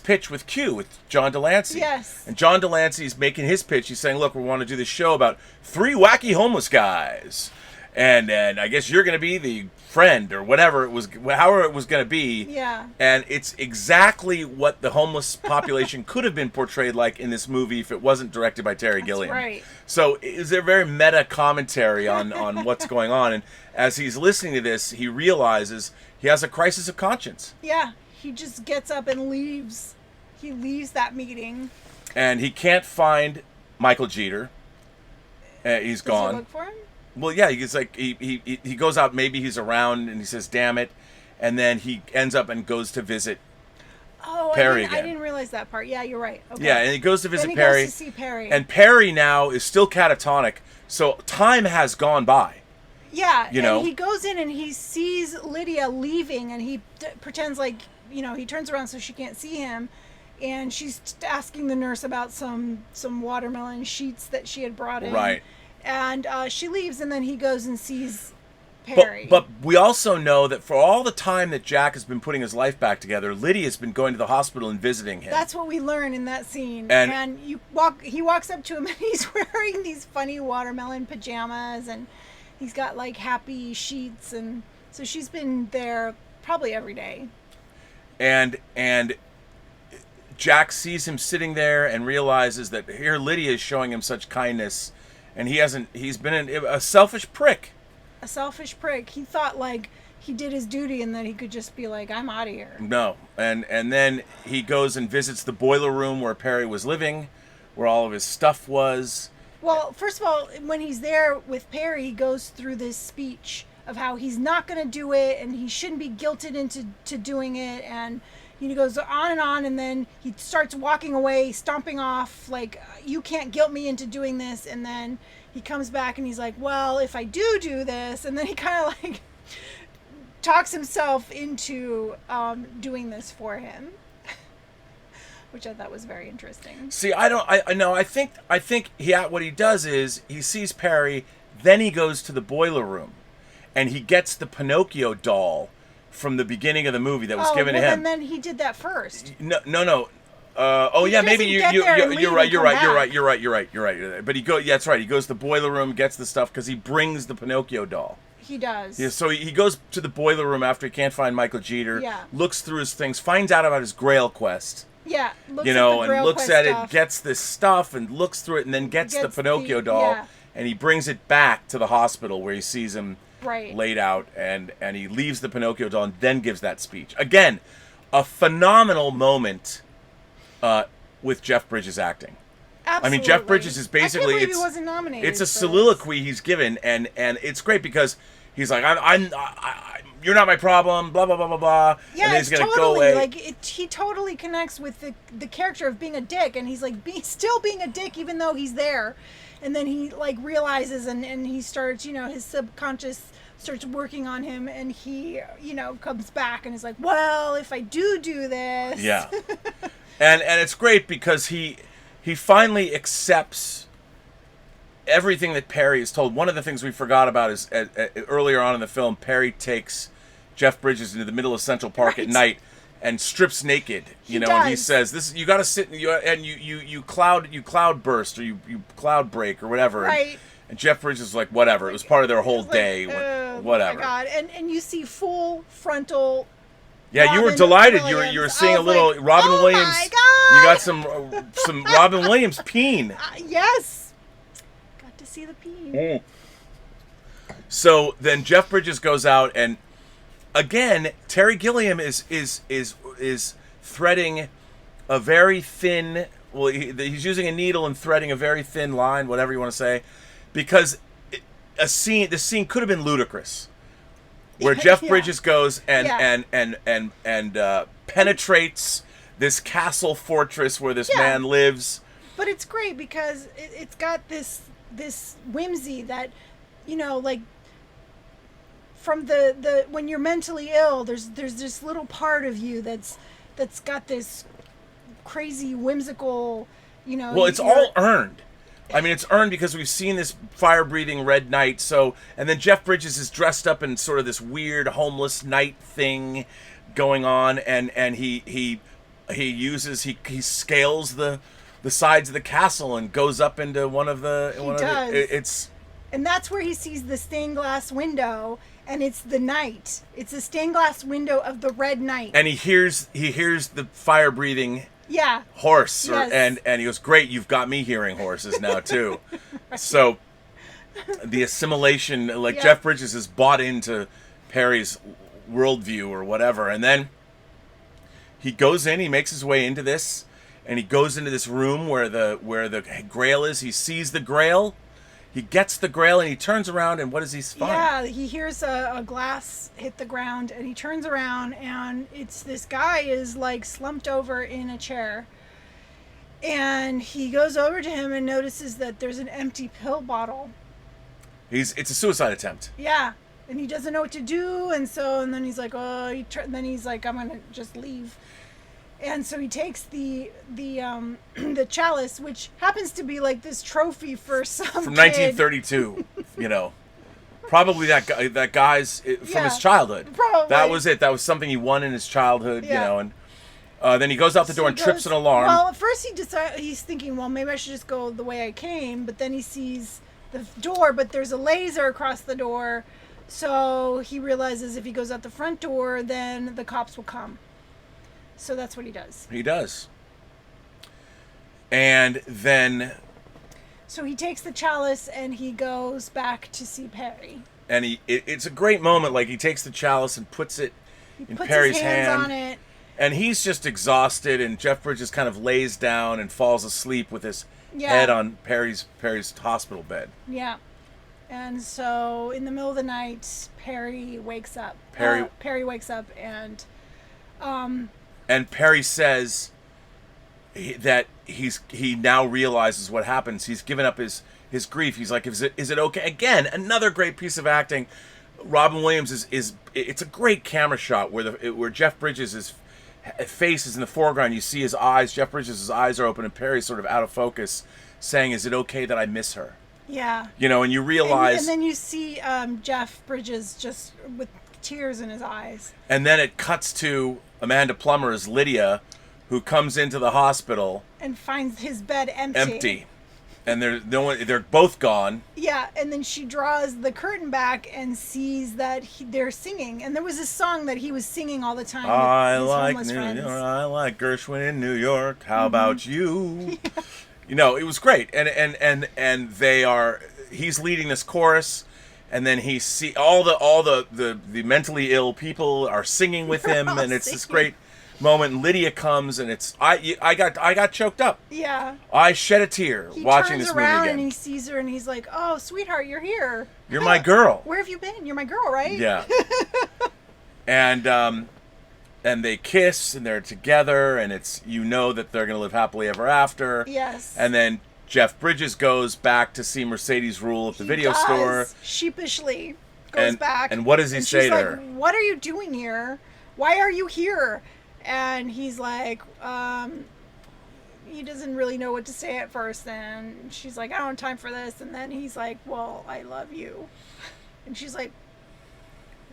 pitch with Q, with John Delancey. Yes. And John Delancey's making his pitch. He's saying, "Look, we want to do this show about 3 wacky homeless guys, and I guess you're going to be the friend or whatever it was, however it was going to be." Yeah. And it's exactly what the homeless population could have been portrayed like in this movie if it wasn't directed by Terry Gilliam. Right. So is there very meta commentary on what's going on? And as he's listening to this, he realizes he has a crisis of conscience. Yeah. He just gets up and leaves. He leaves that meeting. And he can't find Michael Jeter. He's gone. Does he look for him? Well, yeah, he's like he goes out. Maybe he's around, and he says, "Damn it!" And then he ends up and goes to visit Perry again. I didn't realize that part. Yeah, you're right. Okay. Yeah, and he goes to visit then he Perry. goes to see Perry. And Perry now is still catatonic, so time has gone by. Yeah, you know? And he goes in and he sees Lydia leaving, and he pretends like, he turns around so she can't see him, and she's asking the nurse about some watermelon sheets that she had brought in. Right. And she leaves, and then he goes and sees Perry. But we also know that for all the time that Jack has been putting his life back together, Lydia's been going to the hospital and visiting him. That's what we learn in that scene. And he walks up to him, and he's wearing these funny watermelon pajamas, and he's got like happy sheets, and so she's been there probably every day. And Jack sees him sitting there and realizes that here Lydia is showing him such kindness, and he's been a selfish prick. A selfish prick. He thought like he did his duty and then he could just be like, I'm out of here. No. And then he goes and visits the boiler room where Perry was living, where all of his stuff was. Well, first of all, when he's there with Perry, he goes through this speech of how he's not going to do it and he shouldn't be guilted into doing it, and he goes on, and then he starts walking away, stomping off, like, you can't guilt me into doing this, and then he comes back and he's like, well, if I do this, and then he kind of like talks himself into doing this for him, which I thought was very interesting. See, I think what he does is he sees Perry, then he goes to the boiler room, and he gets the Pinocchio doll from the beginning of the movie that was given to him. And then he did that first. No. Maybe you're right. But that's right. He goes to the boiler room, gets the stuff because he brings the Pinocchio doll. He does. Yeah. So he goes to the boiler room after he can't find Michael Jeter. Yeah. Looks through his things, finds out about his Grail quest. Yeah. Looks at it, gets this stuff, and looks through it, and then gets the Pinocchio doll, yeah. and he brings it back to the hospital where he sees him. Right. Laid out, and he leaves the Pinocchio doll and then gives that speech. Again, a phenomenal moment with Jeff Bridges acting. Absolutely. I mean, Jeff Bridges is basically I can't believe he wasn't nominated. It's a soliloquy he's given, and it's great because he's like, I'm you're not my problem, blah blah blah blah blah. Yeah, and then he's gonna totally, go away. like he totally connects with the character of being a dick, and he's like still being a dick even though he's there. And then he like realizes and he starts, his subconscious starts working on him, and he, comes back and is like, well, if I do this. Yeah. and it's great because he finally accepts everything that Perry is told. One of the things we forgot about is earlier on in the film, Perry takes Jeff Bridges into the middle of Central Park at night and strips naked, and he says, "This you got to sit and you cloud burst or you cloud break or whatever." Right. And Jeff Bridges is like, "Whatever." It was part of their whole day. Whatever. Oh my God! And you see full frontal. Yeah, Robin you were delighted. Williams. You were seeing a little like, Robin oh Williams. My God! You got some Robin Williams peen. Yes. see the pee. So then Jeff Bridges goes out, and again, Terry Gilliam is threading a very thin. Well, he's using a needle and threading a very thin line, whatever you want to say, because this scene could have been ludicrous, where Jeff Bridges goes and penetrates this castle fortress where this man lives. But it's great because it's got this whimsy that, you know, like from the when you're mentally ill, there's this little part of you that's got this crazy whimsical, you know. Well, it's all earned. I mean, it's earned because we've seen this fire-breathing red knight. So, and then Jeff Bridges is dressed up in sort of this weird homeless knight thing going on, and he scales the sides of the castle and goes up into one of the. It's. And that's where he sees the stained glass window, and it's the knight. It's the stained glass window of the red knight. And he hears the fire-breathing. Yeah. Horse, Yes. and he goes, great, you've got me hearing horses now too. Right. So the assimilation, like Jeff Bridges is bought into Perry's worldview or whatever, and then he goes in, he makes his way into this, and he goes into this room where the grail is. He sees the grail. He gets the grail and he turns around, and what does he find? Yeah, he hears a glass hit the ground, and he turns around, and it's this guy is like slumped over in a chair. And he goes over to him and notices that there's an empty pill bottle. It's a suicide attempt. Yeah, and he doesn't know what to do, and then he's like, then he's like, I'm gonna just leave. And so he takes the chalice, which happens to be like this trophy for some from kid. 1932, you know, probably that guy's from his childhood. Probably that was it. That was something he won in his childhood, you know. And then he goes out the door and trips an alarm. Well, at first he's thinking, well, maybe I should just go the way I came. But then he sees the door, but there's a laser across the door, so he realizes if he goes out the front door, then the cops will come. So that's what he does. He does. And then... So he takes the chalice and he goes back to see Perry. And it's a great moment. Like, he takes the chalice and puts it in Perry's hand. His hands on it. And he's just exhausted, and Jeff Bridges kind of lays down and falls asleep with his head on Perry's hospital bed. Yeah. And so in the middle of the night, Perry wakes up. Perry wakes up and... And Perry says that he now realizes what happens. He's given up his grief. He's like, is it okay? Again, another great piece of acting. Robin Williams is it's a great camera shot where Jeff Bridges' face is in the foreground. You see his eyes. Jeff Bridges' eyes are open, and Perry's sort of out of focus, saying, "Is it okay that I miss her?" Yeah. You know, and you realize, and then you see Jeff Bridges just with tears in his eyes. And then it cuts to Amanda Plummer as Lydia, who comes into the hospital and finds his bed empty. And they're both gone. Yeah, and then she draws the curtain back and sees that they're singing. And there was a song that he was singing all the time. I like Gershwin in New York. How about you? Yeah. You know, it was great. And he's leading this chorus. And then he see all the mentally ill people are singing with him, and it's this great moment. And Lydia comes, and I got choked up. Yeah. I shed a tear watching this movie again. He turns around and he sees her, and he's like, "Oh, sweetheart, you're here. You're my girl. Where have you been? You're my girl, right?" Yeah. and they kiss, and they're together, and it's that they're gonna live happily ever after. Yes. And then Jeff Bridges goes back to see Mercedes Rule at the video store. Sheepishly goes back. And what does he say to her? What are you doing here? Why are you here? And he's like, he doesn't really know what to say at first. And she's like, I don't have time for this. And then he's like, well, I love you. And she's like,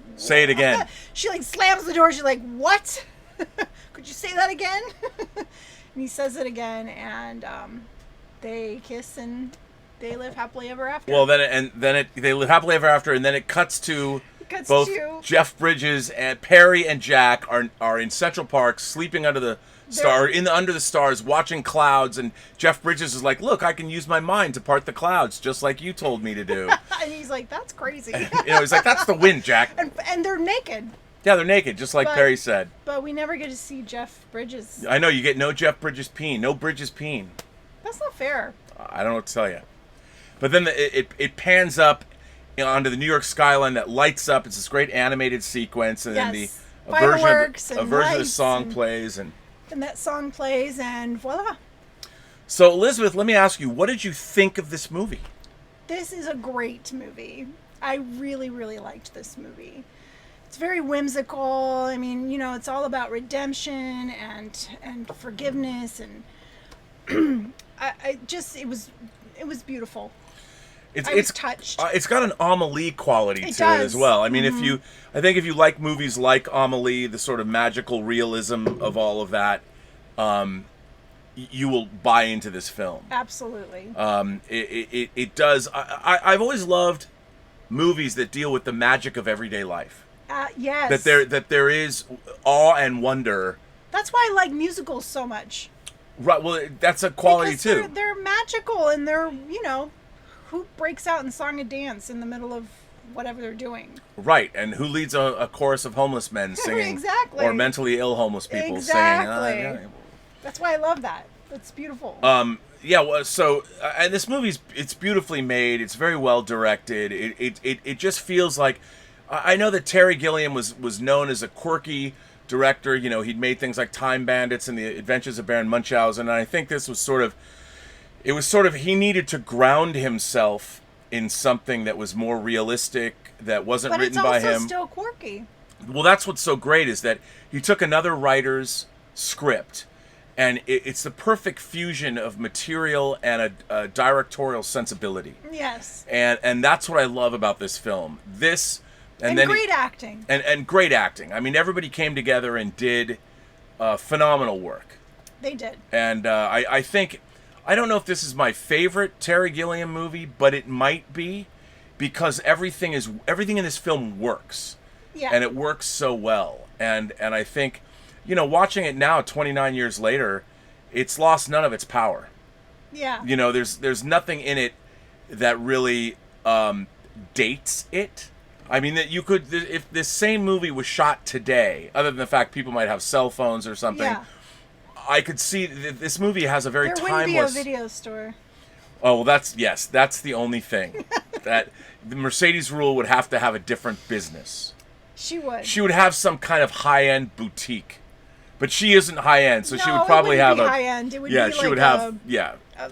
what? Say it again. She like slams the door. She's like, what? Could you say that again? And he says it again. And, they kiss and they live happily ever after. Well, they live happily ever after, and then it cuts to both Jeff Bridges and Perry and Jack are in Central Park sleeping under the star in the under the stars watching clouds, and Jeff Bridges is like, look, I can use my mind to part the clouds just like you told me to do. And he's like, that's crazy. He's like, that's the wind, Jack. And they're naked. Yeah, they're naked, just like Perry said. But we never get to see Jeff Bridges. I know, you get no Jeff Bridges peen, no Bridges peen. That's not fair. I don't know what to tell you. But then it pans up onto the New York skyline that lights up. It's this great animated sequence, and then a version of the song plays, and that song plays, and voila. So, Elizabeth, let me ask you, what did you think of this movie? This is a great movie. I really, really liked this movie. It's very whimsical. I mean, it's all about redemption and forgiveness, and it was beautiful. I was touched. It's got an Amelie quality to it as well. I mean, I think if you like movies like Amelie, the sort of magical realism of all of that, you will buy into this film. Absolutely. It does. I've always loved movies that deal with the magic of everyday life. Yes. That there is awe and wonder. That's why I like musicals so much. Right. Well, that's a quality too. They're magical, and they're who breaks out in song and dance in the middle of whatever they're doing. Right, and who leads a chorus of homeless men singing, exactly, or mentally ill homeless people singing. That's why I love that. That's beautiful. Yeah. Well, so and this movie's it's beautifully made. It's very well directed. It just feels like I know that Terry Gilliam was known as a quirky director. He'd made things like Time Bandits and The Adventures of Baron Munchausen, and I think this was sort of he needed to ground himself in something that was more realistic, that wasn't written by him. But it's also still quirky. Well, that's what's so great, is that he took another writer's script, and it's the perfect fusion of material and a directorial sensibility. Yes. And that's what I love about this film. And great acting. And great acting. I mean, everybody came together and did phenomenal work. They did. And I think... I don't know if this is my favorite Terry Gilliam movie, but it might be, because everything in this film works. Yeah. And it works so well. And I think, watching it now 29 years later, it's lost none of its power. Yeah. There's nothing in it that really dates it. I mean, that you could, if this same movie was shot today, other than the fact people might have cell phones or something, yeah, I could see this movie has a very timeless... There wouldn't be a video store. Oh, well, that's the only thing. That the Mercedes Rule would have to have a different business. She would. She would have some kind of high-end boutique. But she isn't high-end, so she would probably have a... high-end. It would be she would have...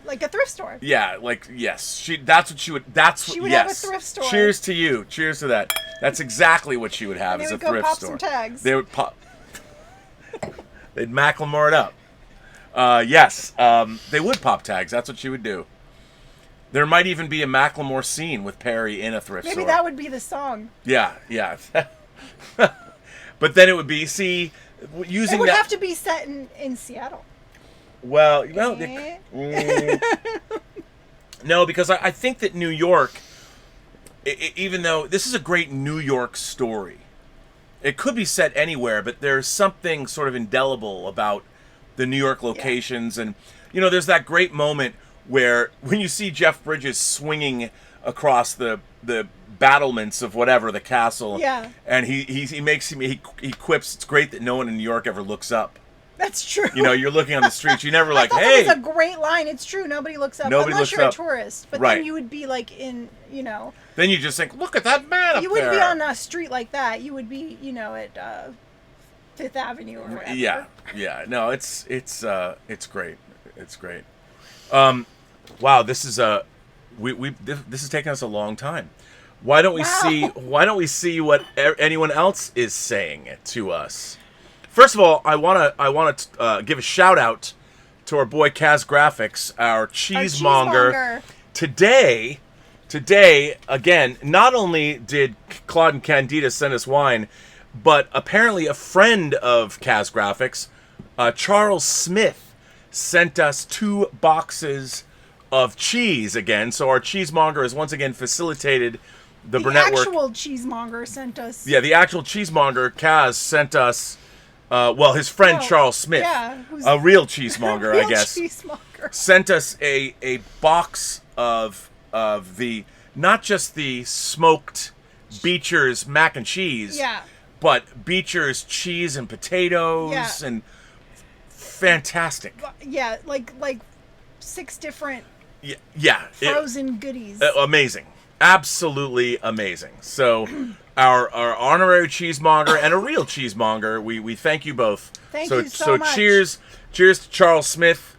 like a thrift store. Yeah, yes. That's what she would... She would have a thrift store. Cheers to you. Cheers to that. That's exactly what she would have, as a thrift store. They would go pop some tags. They would pop... They'd Macklemore it up. Yes, they would pop tags. That's what she would do. There might even be a Macklemore scene with Perry in a thrift store. Maybe that would be the song. Yeah. But then it would be, using it would have to be set in Seattle. Well, no, because I think that New York, even though this is a great New York story, it could be set anywhere, but there's something sort of indelible about the New York locations. Yeah. And, there's that great moment where when you see Jeff Bridges swinging across the battlements of whatever, the castle, and he quips, it's great that no one in New York ever looks up. That's true. You're looking on the streets. You never like, I hey. That's a great line. It's true. Nobody looks up unless you're a tourist. But then you would be like in, Then you just think, look at that man up there. You wouldn't be on a street like that. You would be, at Fifth Avenue or whatever. Yeah. No, it's great. It's great. Wow, this is this is taking us a long time. Why don't we see what anyone else is saying to us? First of all, I want to give a shout out to our boy Kaz Graphics, our cheesemonger. Today, again, not only did Claude and Candida send us wine, but apparently a friend of Kaz Graphics, Charles Smith, sent us 2 boxes of cheese again. So our cheesemonger has once again facilitated the Burnettwork. The actual cheesemonger sent us. Yeah, the actual cheesemonger, Kaz, sent us Well, his friend No, Charles Smith, yeah, who's a real cheesemonger, real I guess, cheesemonger. sent us a box of the, not just the smoked Beecher's mac and cheese, Yeah. but Beecher's cheese and potatoes Yeah. and fantastic. Yeah, like 6 different Yeah, frozen goodies. amazing, absolutely amazing. So, our honorary cheesemonger and a real cheesemonger, we thank you both. Thank you so much. cheers to Charles Smith,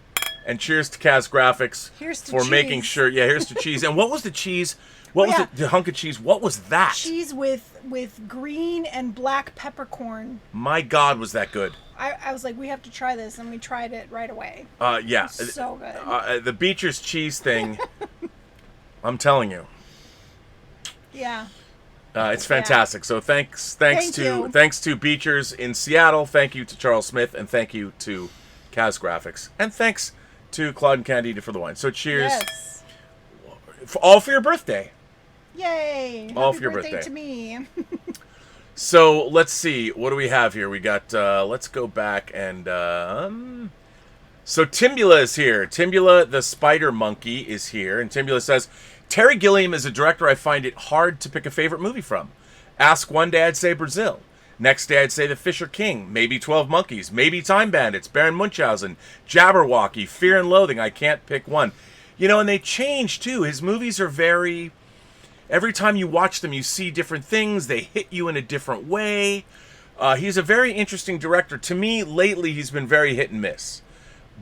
and cheers to Kaz Graphics Here's to for cheese. making sure. Yeah, here's to cheese. And what was the cheese? What was the hunk of cheese? What was that? Cheese with green and black peppercorn. My God, was that good? I was like, we have to try this, and we tried it right away. Yeah, So good. the Beecher's cheese thing. I'm telling you. Yeah. It's fantastic. So thanks Thank you. to Beecher's in Seattle. Thank you to Charles Smith, and thank you to Kaz Graphics, and thanks to Claude and Candida for the wine. So cheers, Yes. all for your birthday. Yay. All Happy for your birthday birthday. to me. So let's see, what do we have here? We got let's go back and so Timbula is here. Timbula the spider monkey is here, and Timbula says, Terry Gilliam is a director I find it hard to pick a favorite movie from. Ask one day, I'd say Brazil. Next day, I'd say The Fisher King, maybe 12 Monkeys, maybe Time Bandits, Baron Munchausen, Jabberwocky, Fear and Loathing. I can't pick one. You know, and they change, too. His movies are very... Every time you watch them, you see different things. They hit you in a different way. He's a very interesting director. To me, lately, he's been very hit and miss.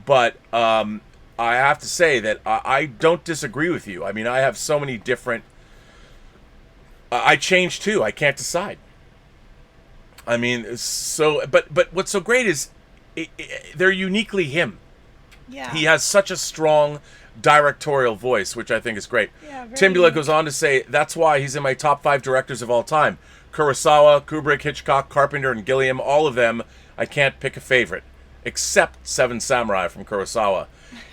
But I have to say that I don't disagree with you. I mean, I have so many different... I change, too. I can't decide. I mean, so... But what's so great is they're uniquely him. Yeah. He has such a strong directorial voice, which I think is great. Yeah, very Timbula unique. goes on to say, that's why he's in my top 5 directors of all time. Kurosawa, Kubrick, Hitchcock, Carpenter, and Gilliam, all of them, I can't pick a favorite, except Seven Samurai from Kurosawa.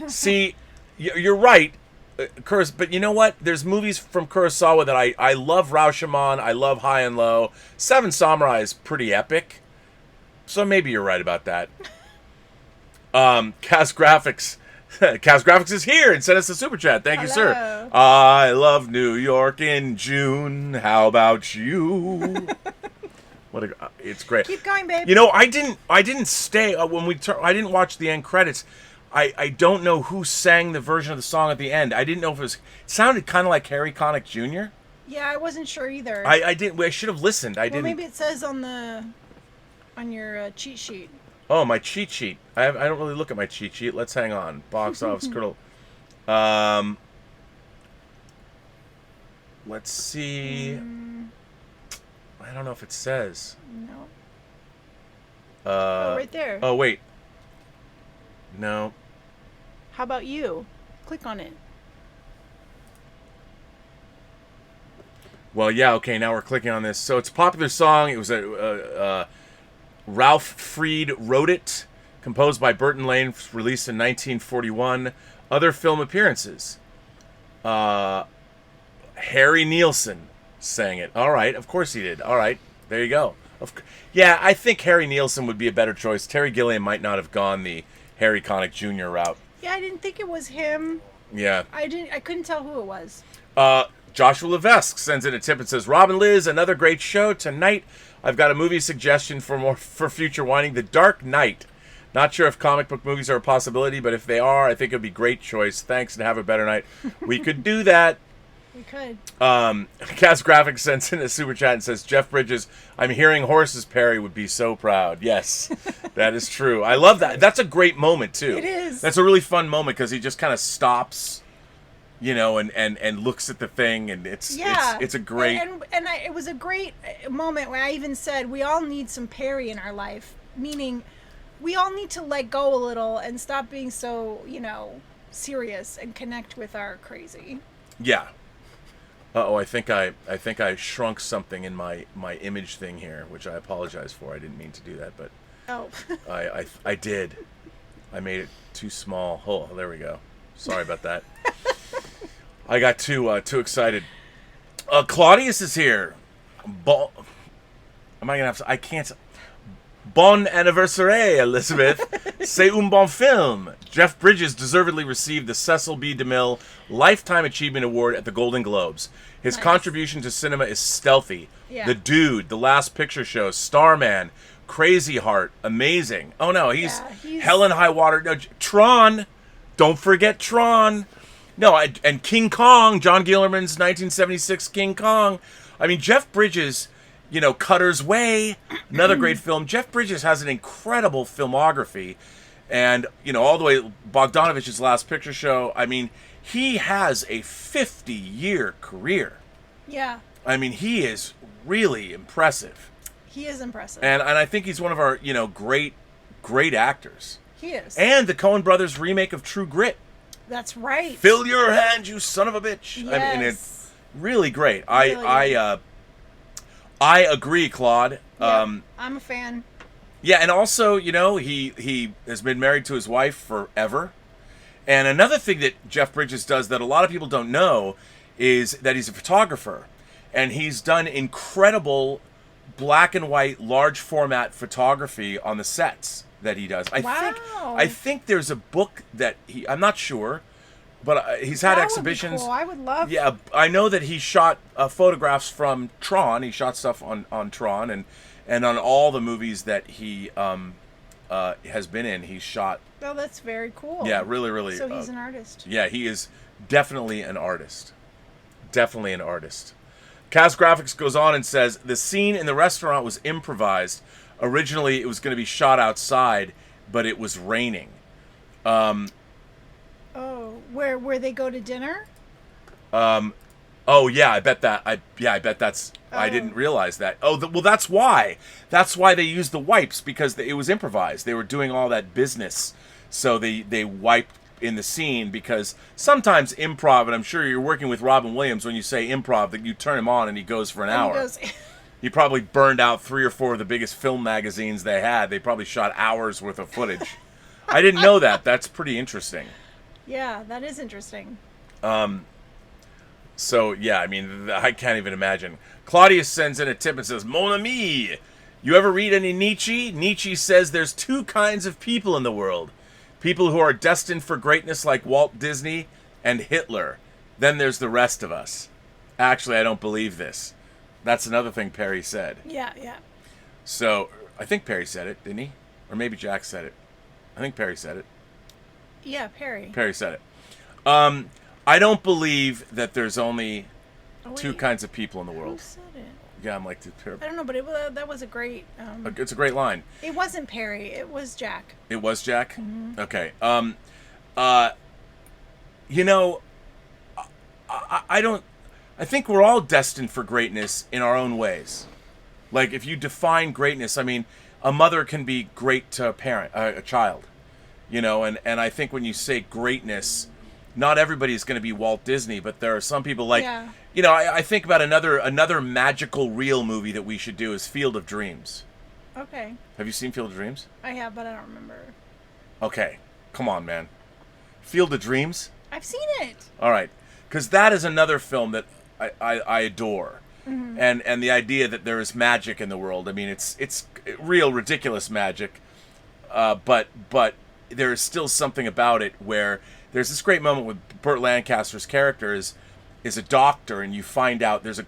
See, you're right, but you know what? There's movies from Kurosawa that I love. Rashomon, I love High and Low. Seven Samurai is pretty epic, so maybe you're right about that. Kaz Graphics. Kaz Graphics is here and sent us a super chat. Thank you, Hello. sir. I love New York in June. How about you? It's great. Keep going, babe. You know, I didn't stay when I didn't watch the end credits. I don't know who sang the version of the song at the end. I didn't know if it sounded kind of like Harry Connick Jr. Yeah, I wasn't sure either. I didn't. I should have listened. I well, didn't. maybe it says on your cheat sheet. Oh, my cheat sheet. I don't really look at my cheat sheet. Let's hang on. Box office critic. Let's see. I don't know if it says. No. Oh, right there. Oh, wait. No. How about you? Click on it. Well, yeah, okay, now we're clicking on this. So it's a popular song. It was Ralph Freed wrote it, composed by Burton Lane, released in 1941. Other film appearances. Harry Nielsen sang it. All right, of course he did. All right, there you go. Yeah, I think Harry Nielsen would be a better choice. Terry Gilliam might not have gone the Harry Connick Jr. route. Yeah, I didn't think it was him. Yeah. I couldn't tell who it was. Joshua Levesque sends in a tip and says, Robin Liz, another great show tonight. I've got a movie suggestion for future whining. The Dark Knight. Not sure if comic book movies are a possibility, but if they are, I think it would be a great choice. Thanks and have a better night. We could do that. We could. Kaz Graphics sends in a super chat and says, Jeff Bridges, I'm hearing horses. Perry would be so proud. Yes, that is true. I love that. That's a great moment, too. It is. That's a really fun moment because he just kind of stops, you know, and looks at the thing, and it's a great... And it was a great moment where I even said, we all need some Perry in our life, meaning we all need to let go a little and stop being so, you know, serious and connect with our crazy. Yeah. Uh-oh, I think I shrunk something in my image thing here, which I apologize for. I didn't mean to do that, but I did. I made it too small. Oh, there we go. Sorry about that. I got too excited. Claudius is here. Am I gonna have to? I can't. Bon anniversaire, Elizabeth. C'est un bon film. Jeff Bridges deservedly received the Cecil B. DeMille Lifetime Achievement Award at the Golden Globes. His contribution to cinema is stealthy. Yeah. The Dude, The Last Picture Show, Starman, Crazy Heart, amazing. Oh no, he's Hell and High Water. No, Tron. Don't forget Tron. No, and King Kong, John Guillermin's 1976 King Kong. I mean, Jeff Bridges, Cutter's Way, another great film. Jeff Bridges has an incredible filmography. And, all the way, Bogdanovich's Last Picture Show. I mean, he has a 50-year career. Yeah. I mean, he is really impressive. He is impressive. And I think he's one of our, great actors. He is. And the Coen Brothers remake of True Grit. That's right. Fill your hand, you son of a bitch. Yes. I mean, it's really great. Really I agree, Claude. I'm a fan. Yeah, and also, he has been married to his wife forever. And another thing that Jeff Bridges does that a lot of people don't know is that he's a photographer. And he's done incredible black and white, large format photography on the sets that he does. I think there's a book that I'm not sure, but he's had exhibitions. Would be cool. I would love. Yeah, I know that he shot photographs from Tron. He shot stuff on Tron and on all the movies that he has been in. He's shot. Oh, that's very cool. Yeah, really, really. So he's an artist. Yeah, he is definitely an artist. Definitely an artist. Cast Graphics goes on and says, the scene in the restaurant was improvised. Originally, it was going to be shot outside, but it was raining. Oh, where they go to dinner? Oh, yeah, I bet that. I bet that's... Oh. I didn't realize that. Oh, well, that's why. That's why they used the wipes, because it was improvised. They were doing all that business. So they wiped in the scene, because sometimes improv, and I'm sure you're working with Robin Williams when you say improv, that you turn him on and he goes for an hour. He probably burned out 3 or 4 of the biggest film magazines they had. They probably shot hours worth of footage. I didn't know that. That's pretty interesting. Yeah, that is interesting. So, yeah, I mean, I can't even imagine. Claudius sends in a tip and says, Mon ami, you ever read any Nietzsche? Nietzsche says there's 2 kinds of people in the world. People who are destined for greatness like Walt Disney and Hitler. Then there's the rest of us. Actually, I don't believe this. That's another thing Perry said. Yeah. So, I think Perry said it, didn't he? Or maybe Jack said it. I think Perry said it. Yeah, Perry. Perry said it. I don't believe that there's only 2 kinds of people in the world. Who said it? Yeah, I'm like... I don't know, but that was a great... it's a great line. It wasn't Perry. It was Jack. It was Jack? Mm-hmm. Okay. I don't... I think we're all destined for greatness in our own ways. Like, if you define greatness, I mean, a mother can be great to a child. And I think when you say greatness... Not everybody's going to be Walt Disney, but there are some people like, I think about another magical real movie that we should do is Field of Dreams. Okay. Have you seen Field of Dreams? I have, but I don't remember. Okay. Come on, man. Field of Dreams? I've seen it. All right. Because that is another film that I adore. Mm-hmm. And the idea that there is magic in the world. I mean, it's real ridiculous magic. But there is still something about it where... There's this great moment with Burt Lancaster's character is a doctor, and you find out Kevin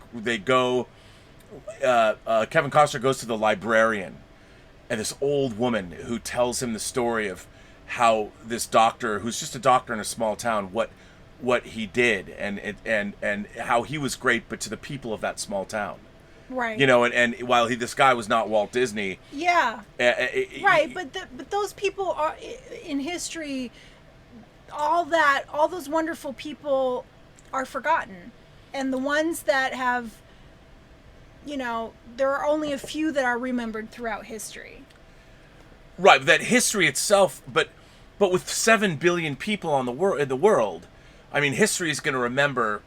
Costner goes to the librarian, and this old woman who tells him the story of how this doctor, who's just a doctor in a small town, what he did, and how he was great, but to the people of that small town. Right. And while this guy was not Walt Disney. Yeah. Right, but those people are in history. All those wonderful people are forgotten, and the ones that have, there are only a few that are remembered throughout history. Right, that history itself, but with 7 billion people in the world, I mean, history is going to remember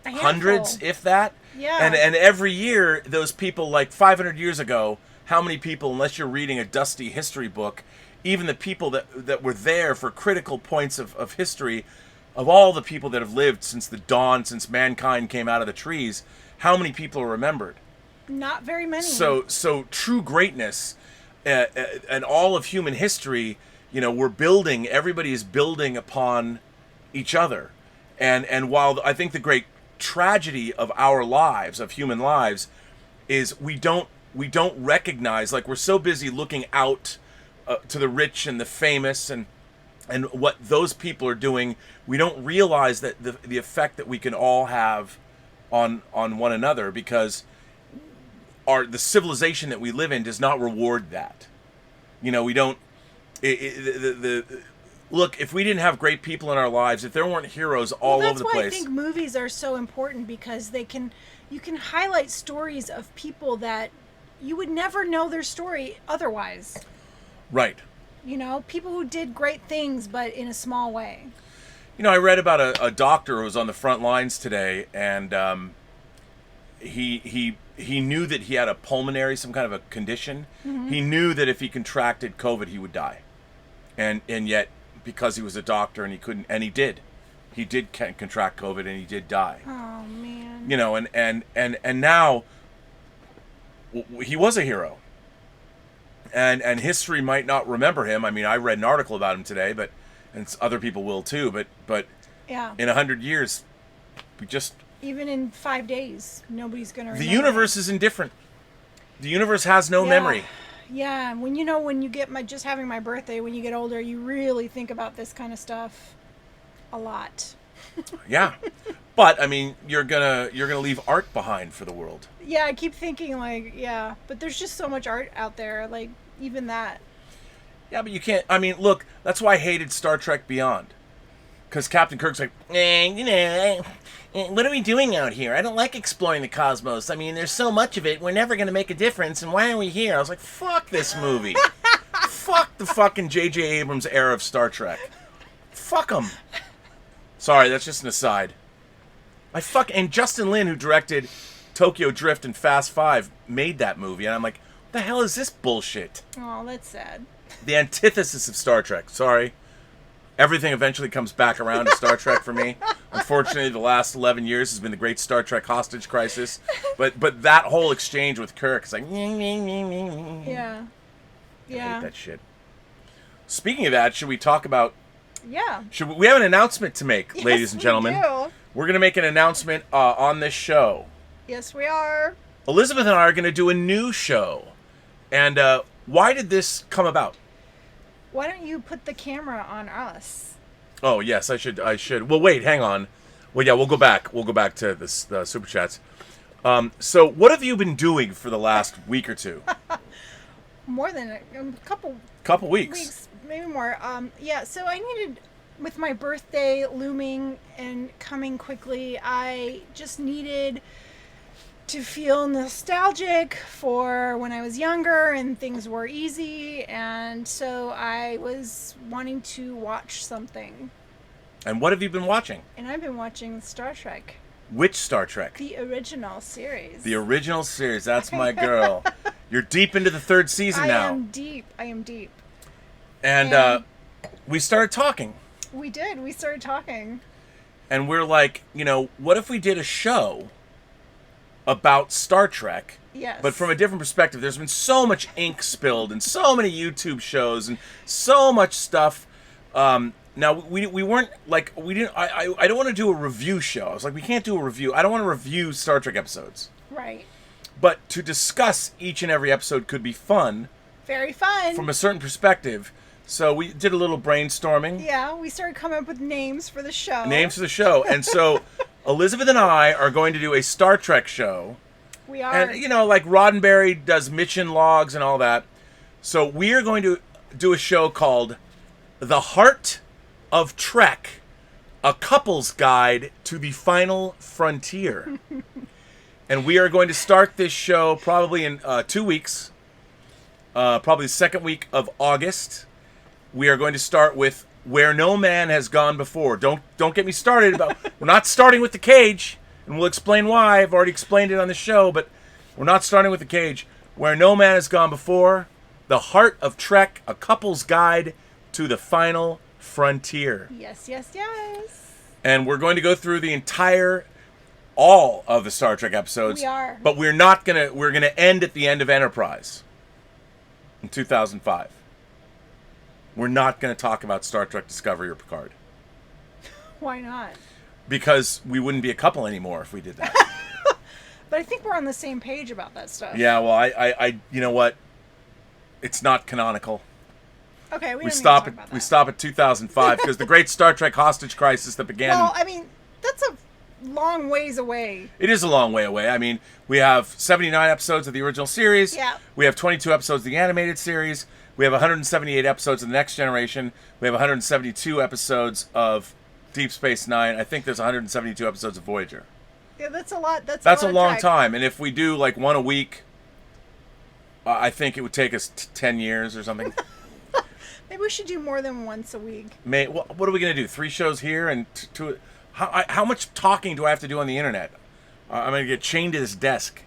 hundreds, if that. Yeah. And every year, those people, like 500 years ago, how many people, unless you're reading a dusty history book, even the people that were there for critical points of history, of all the people that have lived since the dawn, since mankind came out of the trees, how many people are remembered? Not very many. So true greatness, and all of human history, we're building. Everybody is building upon each other, and while I think the great tragedy of our lives, of human lives, is we don't recognize, like, we're so busy looking out to the rich and the famous and what those people are doing, we don't realize that the effect that we can all have on one another, because the civilization that we live in does not reward that. We don't. Look, if we didn't have great people in our lives, if there weren't heroes all over the place. That's why I think movies are so important, because you can highlight stories of people that you would never know their story otherwise. Right. People who did great things, but in a small way. I read about a doctor who was on the front lines today, and he knew that he had a pulmonary, some kind of a condition. Mm-hmm. He knew that if he contracted COVID, he would die. And yet, because he was a doctor and he couldn't, and he did contract COVID and he did die. Oh, man. And now he was a hero. And history might not remember him. I mean, I read an article about him today, and other people will too, but yeah. In 100 years, even in 5 days, nobody's going to remember. The universe is indifferent. The universe has no memory. Yeah, when you get just having my birthday, when you get older, you really think about this kind of stuff a lot. Yeah. But I mean, you're gonna leave art behind for the world. Yeah, I keep thinking but there's just so much art out there, even that. Yeah, but you can't. I mean, look, that's why I hated Star Trek Beyond, because Captain Kirk's like, what are we doing out here? I don't like exploring the cosmos. I mean, there's so much of it. We're never going to make a difference. And why are we here? I was like, fuck this movie. Fuck the fucking J.J. Abrams era of Star Trek. Fuck them. Sorry, that's just an aside. And Justin Lin, who directed Tokyo Drift and Fast 5, made that movie. And I'm like, what the hell is this bullshit? Oh, that's sad. The antithesis of Star Trek. Sorry. Everything eventually comes back around to Star Trek for me. Unfortunately, the last 11 years has been the great Star Trek hostage crisis. But that whole exchange with Kirk is like... Yeah. I hate that shit. Speaking of that, should we talk about... Yeah. We have an announcement to make, yes, ladies and gentlemen. We do. We're going to make an announcement on this show. Yes, we are. Elizabeth and I are going to do a new show. And why did this come about? Why don't you put the camera on us? Oh, yes, I should. Well, wait, hang on. Well, yeah, we'll go back. We'll go back to the Super Chats. So, what have you been doing for the last week or two? More than a couple... Couple weeks. Maybe more. So I needed... With my birthday looming and coming quickly, I just needed to feel nostalgic for when I was younger and things were easy, and so I was wanting to watch something. And what have you been watching? And I've been watching Star Trek. Which Star Trek? The original series. The original series. That's my girl. You're deep into the third season now. I am deep. And we started talking. We did. We started talking. And we're like, what if we did a show about Star Trek? Yes. But from a different perspective. There's been so much ink spilled and so many YouTube shows and so much stuff. Now, we weren't, we didn't, I don't want to do a review show. I was like, we can't do a review. I don't want to review Star Trek episodes. Right. But to discuss each and every episode could be fun. Very fun. From a certain perspective. So we did a little brainstorming. Yeah, we started coming up with names for the show. Names for the show. And so Elizabeth and I are going to do a Star Trek show. We are. And, like Roddenberry does mission logs and all that. So we are going to do a show called The Heart of Trek, a couple's guide to the final frontier. And we are going to start this show probably in 2 weeks. Probably the second week of August. We are going to start with Where No Man Has Gone Before. Don't get me started about... We're not starting with the cage, and we'll explain why. I've already explained it on the show, but we're not starting with the cage. Where No Man Has Gone Before, The Heart of Trek, a couple's guide to the final frontier. Yes. And we're going to go through all of the Star Trek episodes. We are. But we're gonna end at the end of Enterprise. in 2005. We're not going to talk about Star Trek Discovery or Picard. Why not? Because we wouldn't be a couple anymore if we did that. But I think we're on the same page about that stuff. Yeah, well, I you know what? It's not canonical. Okay, We stop at 2005 because the great Star Trek hostage crisis that began. Well, I mean, that's a long ways away. It is a long way away. I mean, we have 79 episodes of the original series. Yeah. We have 22 episodes of the animated series. We have 178 episodes of the Next Generation. We have 172 episodes of Deep Space Nine. I think there's 172 episodes of Voyager. Yeah, that's a lot. That's a long time. And if we do like one a week, I think it would take us 10 years or something. Maybe we should do more than once a week. What are we going to do? 3 shows here and two? How much talking do I have to do on the internet? I'm going to get chained to this desk.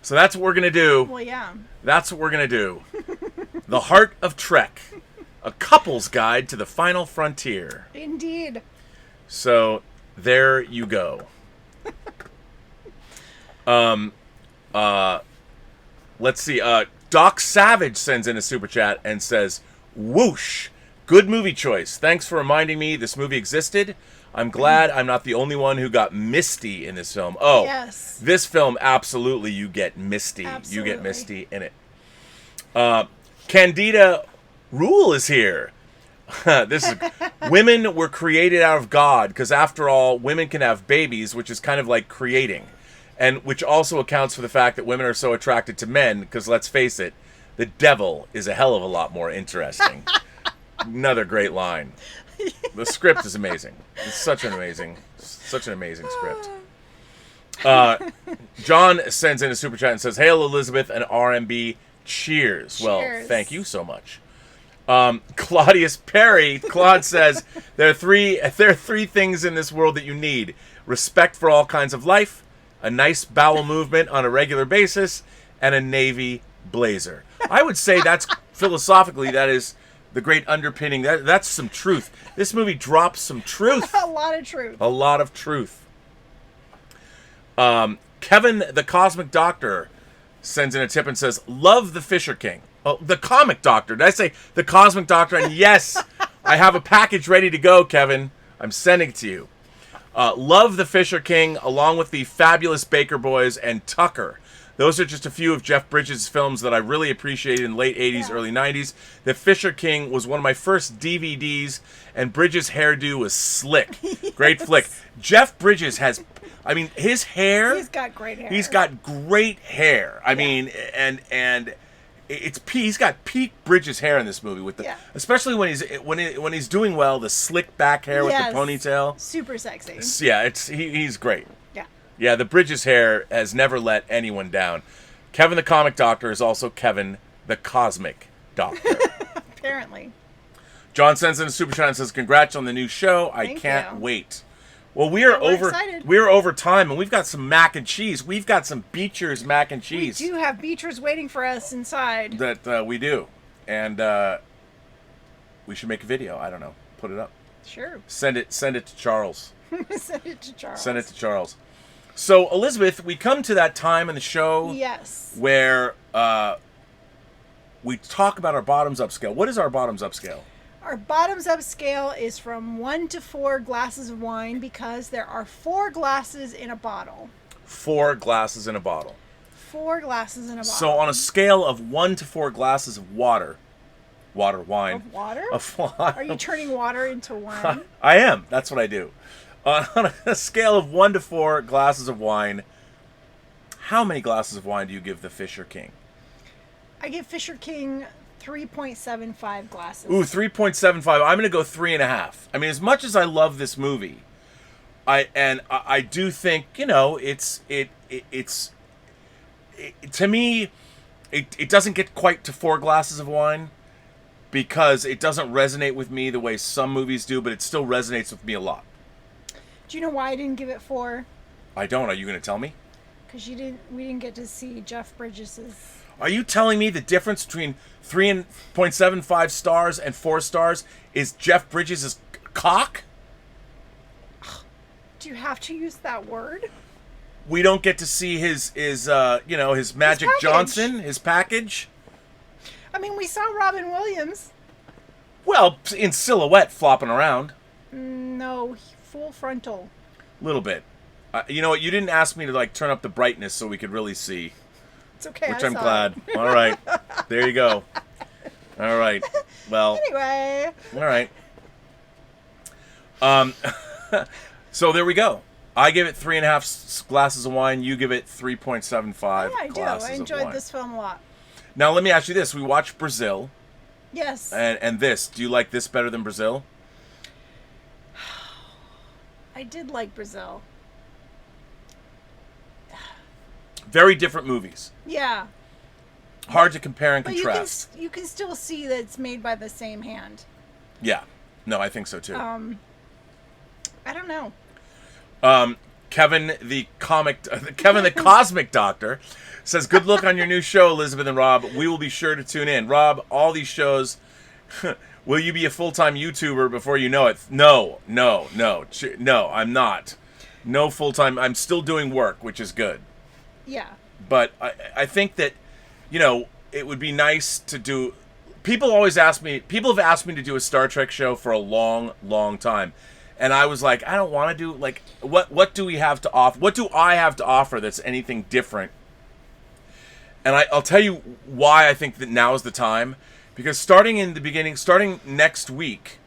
So that's what we're going to do. Well, yeah. That's what we're going to do. The Heart of Trek. A couple's guide to the final frontier. Indeed. So there you go. Let's see. Doc Savage sends in a super chat and says, "Whoosh! Good movie choice. Thanks for reminding me this movie existed. I'm glad I'm not the only one who got misty in this film." Oh, yes. This film, absolutely, you get misty. Absolutely. You get misty in it. Candida Rule is here. This is women were created out of God because, after all, women can have babies, which is kind of like creating, and which also accounts for the fact that women are so attracted to men. Because let's face it, the devil is a hell of a lot more interesting. Another great line. The script is amazing. It's such an amazing script. John sends in a super chat and says, "Hail Elizabeth and RMB, cheers." Well, thank you so much. Claudius Perry, Claude says, there are three things in this world that you need: respect for all kinds of life, a nice bowel movement on a regular basis, and a navy blazer. I would say that's philosophically, that is the great underpinning. That's some truth. This movie drops some truth. A lot of truth. A lot of truth. Kevin the Cosmic Doctor sends in a tip and says, "Love the Fisher King." Oh, the Comic Doctor. Did I say the Cosmic Doctor? And yes, I have a package ready to go, Kevin. I'm sending it to you. Love the Fisher King, along with the Fabulous Baker Boys and Tucker. Those are just a few of Jeff Bridges' films that I really appreciated in late 80s, early 90s. The Fisher King was one of my first DVDs, and Bridges' hairdo was slick. Great flick. Jeff Bridges has, I mean, his hair. He's got great hair. He's got great hair. I mean, and he's got peak Bridges hair in this movie with the, especially when he's doing well, the slick back hair with the ponytail. Super sexy. Yeah, he's great. Yeah. Yeah, the Bridges hair has never let anyone down. Kevin the Comic Doctor is also Kevin the Cosmic Doctor. Apparently. John sends in a super chat and says, "Congrats on the new show. I can't wait." Well, we're over time, and we've got some mac and cheese. We've got some Beecher's mac and cheese. We do have Beecher's waiting for us inside. That we do, and we should make a video. I don't know, put it up. Sure. Send it to Charles. Send it to Charles. Send it to Charles. So, Elizabeth, we come to that time in the show, where we talk about our bottoms up scale. What is our bottoms up scale? Our bottoms up scale is from 1 to 4 glasses of wine because there are 4 glasses in a bottle. 4 glasses in a bottle. 4 glasses in a bottle. So on a scale of 1 to 4 glasses of wine. Of water? Of wine. Are you turning water into wine? I am. That's what I do. On a scale of 1 to 4 glasses of wine, how many glasses of wine do you give the Fisher King? I give Fisher King 3.75 glasses. Ooh, 3.75. I'm going to go 3.5. I mean, as much as I love this movie, I do think, you know, it's to me, it doesn't get quite to 4 glasses of wine because it doesn't resonate with me the way some movies do, but it still resonates with me a lot. Do you know why I didn't give it 4? I don't. Are you going to tell me? Because we didn't get to see Jeff Bridges'. Are you telling me the difference between 3.75 stars and 4 stars is Jeff Bridges' cock? Do you have to use that word? We don't get to see his Magic Johnson, his package. I mean, we saw Robin Williams. Well, in silhouette, flopping around. No, full frontal. A little bit. You know what? You didn't ask me to like turn up the brightness so we could really see. It's okay. Which I'm glad. All right. There you go. All right. Well. Anyway. All right. So there we go. I give it 3.5 glasses of wine. You give it 3.75 I do. I enjoyed this film a lot. Now let me ask you this: we watched Brazil. Yes. And this. Do you like this better than Brazil? I did like Brazil. Very different movies. Yeah. Hard to compare and but contrast. You can still see that it's made by the same hand. Yeah. No, I think so too. I don't know. Kevin the Cosmic Doctor says, "Good luck on your new show, Elizabeth and Rob. We will be sure to tune in." Rob, all these shows. Will you be a full-time YouTuber before you know it? No, I'm not. No full-time. I'm still doing work, which is good. Yeah. But I think that, you know, it would be nice to do. People have asked me to do a Star Trek show for a long, long time. And I was like, I don't want to do, like, what do we have to offer? What do I have to offer that's anything different? And I'll tell you why I think that now is the time. Because starting next week,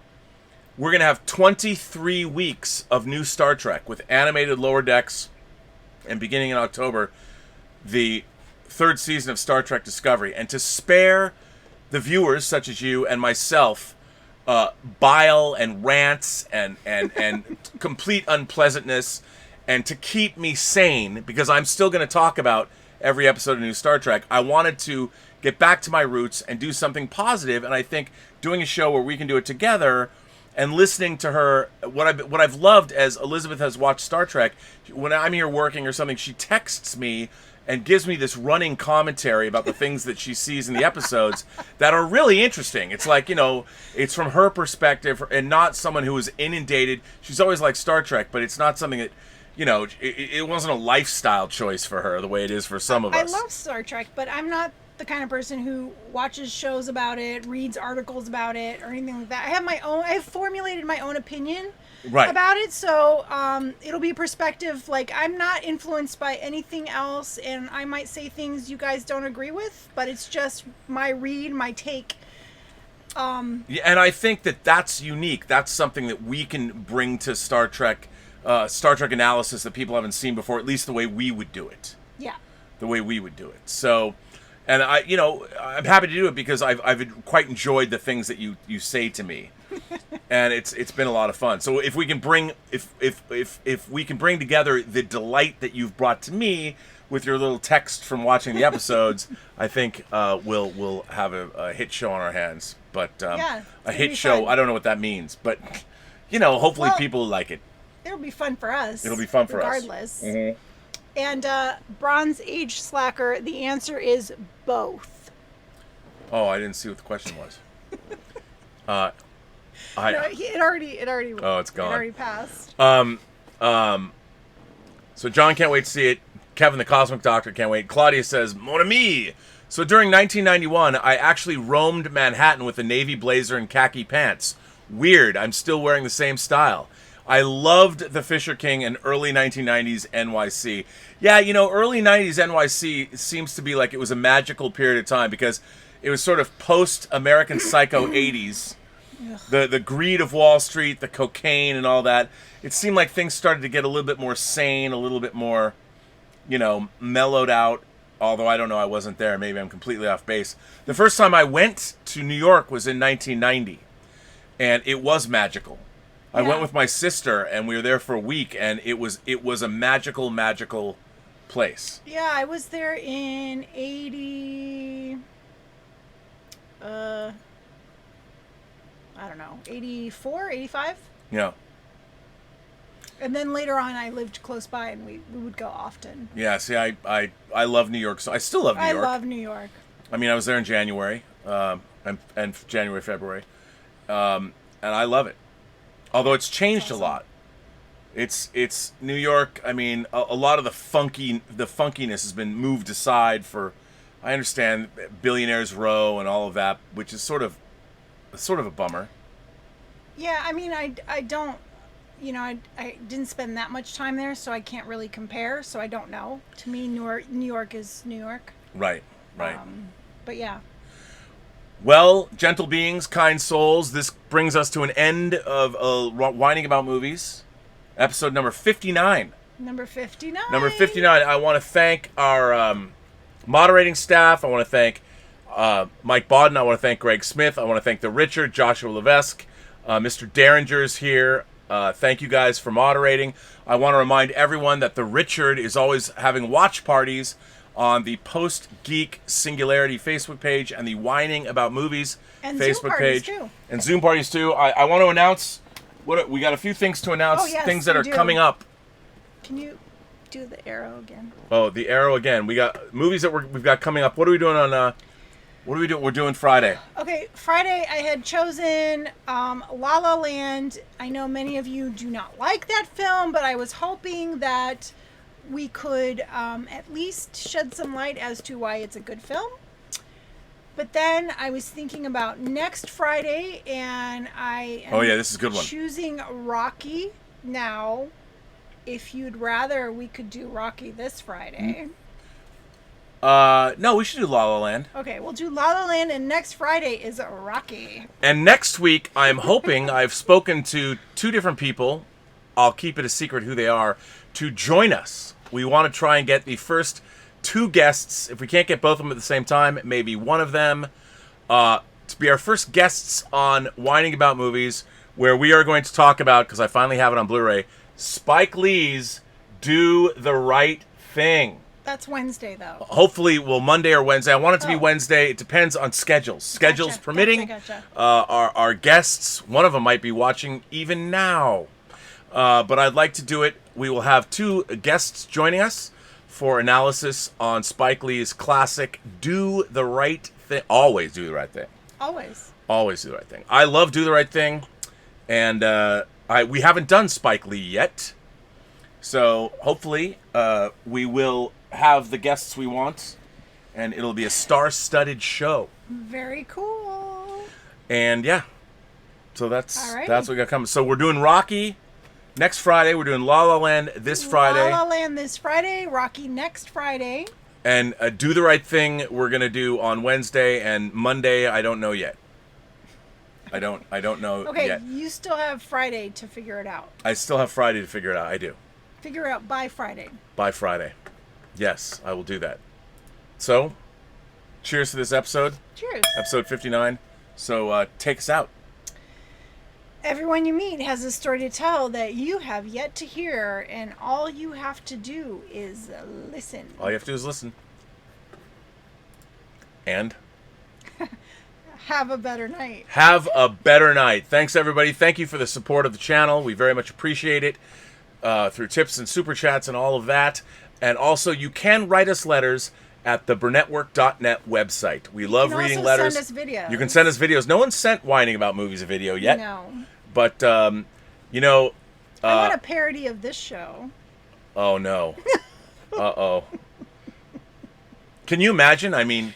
we're going to have 23 weeks of new Star Trek with animated Lower Decks. And beginning in October, the 3rd season of Star Trek Discovery. And to spare the viewers, such as you and myself, bile and rants and complete unpleasantness, and to keep me sane, because I'm still going to talk about every episode of new Star Trek, I wanted to get back to my roots and do something positive. And I think doing a show where we can do it together and listening to her, what I've loved as Elizabeth has watched Star Trek, when I'm here working or something, she texts me and gives me this running commentary about the things that she sees in the episodes that are really interesting. It's like, you know, it's from her perspective and not someone who is inundated. She's always liked Star Trek, but it's not something that, you know, it wasn't a lifestyle choice for her the way it is for some of us. I love Star Trek, but I'm not the kind of person who watches shows about it, reads articles about it, or anything like that. I have formulated my own opinion about it, so it'll be perspective. Like, I'm not influenced by anything else, and I might say things you guys don't agree with, but it's just my read, my take. Yeah, and I think that that's unique. That's something that we can bring to Star Trek analysis that people haven't seen before, at least the way we would do it. Yeah. The way we would do it. So, and I'm happy to do it because I've quite enjoyed the things that you say to me. And it's been a lot of fun. So if we can bring if we can bring together the delight that you've brought to me with your little text from watching the episodes, I think we'll have a hit show on our hands. But a hit show, I don't know what that means, but hopefully people like it. It'll be fun for us. It'll be fun for regardless. us. Mm-hmm. And Bronze Age Slacker, the answer is both. Oh, I didn't see what the question was. It already. Oh, it's gone. It already passed. So John can't wait to see it. Kevin the Cosmic Doctor can't wait. Claudia says, Mon ami. So during 1991, I actually roamed Manhattan with a navy blazer and khaki pants. Weird. I'm still wearing the same style. I loved the Fisher King and early 1990s NYC. Yeah, early 90s NYC seems to be like it was a magical period of time because it was sort of post-American Psycho 80s. The greed of Wall Street, the cocaine and all that. It seemed like things started to get a little bit more sane, a little bit more, mellowed out. Although I don't know, I wasn't there. Maybe I'm completely off base. The first time I went to New York was in 1990. And it was magical. I went with my sister, and we were there for a week, and it was a magical, magical place. Yeah, I was there in 80... I don't know, 84, 85? Yeah. And then later on, I lived close by, and we would go often. Yeah, see, I love New York, so I still love New York. I love New York. I mean, I was there in January, and January, February, and I love it. Although it's changed a lot. It's New York. I mean, a lot of the funkiness has been moved aside for I understand Billionaires Row and all of that, which is sort of a bummer. Yeah, I mean, I don't, I didn't spend that much time there, so I can't really compare. So I don't know. To me, New York is New York. Right. But yeah. Well, gentle beings, kind souls, this brings us to an end of Whining About Movies, episode number 59. Number 59. Number 59. I want to thank our moderating staff. I want to thank Mike Bodden. I want to thank Greg Smith. I want to thank the Richard, Joshua Levesque, Mr. Derringer's here. Thank you guys for moderating. I want to remind everyone that the Richard is always having watch parties on the Post-Geek Singularity Facebook page and the WINEning About Movies and Facebook Zoom page. Too. And Zoom parties too. I want to announce, we got a few things to announce, things that are coming up. Can you do the arrow again? Oh, the arrow again. We got movies that we've got coming up. What are we doing on, what are we doing? We're doing Friday. Okay, Friday I had chosen La La Land. I know many of you do not like that film, but I was hoping that we could at least shed some light as to why it's a good film. But then I was thinking about next Friday, and I am this is a good one. Choosing Rocky now. If you'd rather, we could do Rocky this Friday. No, we should do La La Land. Okay, we'll do La La Land, and next Friday is Rocky. And next week, I'm hoping, I've spoken to 2 different people, I'll keep it a secret who they are, to join us. We want to try and get the first 2 guests. If we can't get both of them at the same time, maybe one of them, to be our first guests on Whining About Movies, where we are going to talk about, because I finally have it on Blu-ray, Spike Lee's Do the Right Thing. That's Wednesday, though. Hopefully, Monday or Wednesday. I want it to be Wednesday. It depends on schedules. Schedules permitting. Gotcha. Our guests, one of them might be watching even now. But I'd like to do it. We will have 2 guests joining us for analysis on Spike Lee's classic Do the Right Thing. Always do the right thing. Always. Always do the right thing. I love Do the Right Thing. And we haven't done Spike Lee yet. So hopefully we will have the guests we want. And it'll be a star-studded show. Very cool. And yeah. So that's Alrighty. what we got coming. So we're doing Rocky next Friday. We're doing La La Land this Friday. La La Land this Friday. Rocky next Friday. And Do the Right Thing we're going to do on Wednesday. And Monday, I don't know yet. I don't know yet. Okay, you still have Friday to figure it out. I still have Friday to figure it out. I do. Figure it out by Friday. By Friday. Yes, I will do that. So, cheers to this episode. Cheers. Episode 59. So, take us out. Everyone you meet has a story to tell that you have yet to hear, and all you have to do is listen. All you have to do is listen. And? Have a better night. Have a better night. Thanks, everybody. Thank you for the support of the channel. We very much appreciate it through tips and super chats and all of that. And also, you can write us letters at the Burnettwork.net website. We love reading letters. You can send us videos. You can send us videos. No one sent Whining About Movies a video yet. No. But, I want a parody of this show. Oh, no. Uh-oh. Can you imagine? I mean,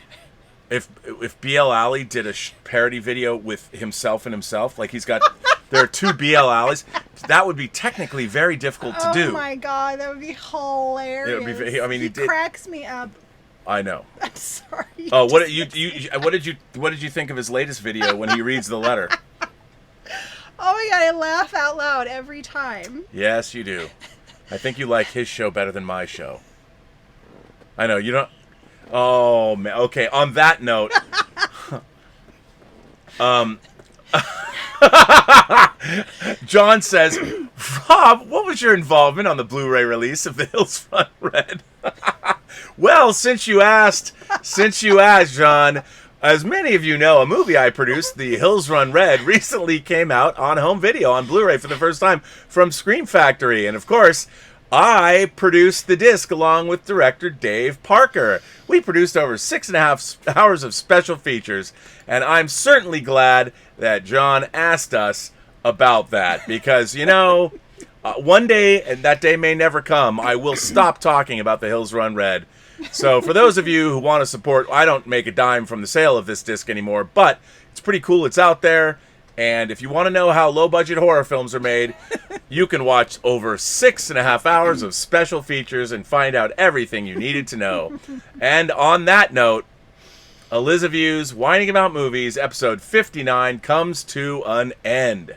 if BL Alley did a parody video with himself and himself, like there are 2 BL Alleys, that would be technically very difficult to do. Oh my God, that would be hilarious. It would be, he cracks me up. I know. I'm sorry. Oh, what did you think of his latest video when he reads the letter? Oh my God, I laugh out loud every time. Yes, you do. I think you like his show better than my show. I know, you don't... Oh, man. Okay, on that note... John says, Rob, what was your involvement on the Blu-ray release of The Hills Run Red? Well, since you asked, John, as many of you know, a movie I produced, The Hills Run Red, recently came out on home video on Blu-ray for the first time from Scream Factory. And of course, I produced the disc along with director Dave Parker. We produced over 6.5 hours of special features, and I'm certainly glad that John asked us about that, because, one day, and that day may never come, I will stop talking about The Hills Run Red So for those of you who want to support, I don't make a dime from the sale of this disc anymore, but it's pretty cool. It's out there. And if you want to know how low-budget horror films are made, you can watch over 6.5 hours of special features and find out everything you needed to know. And on that note, Elizaviews Whining About Movies, episode 59, comes to an end.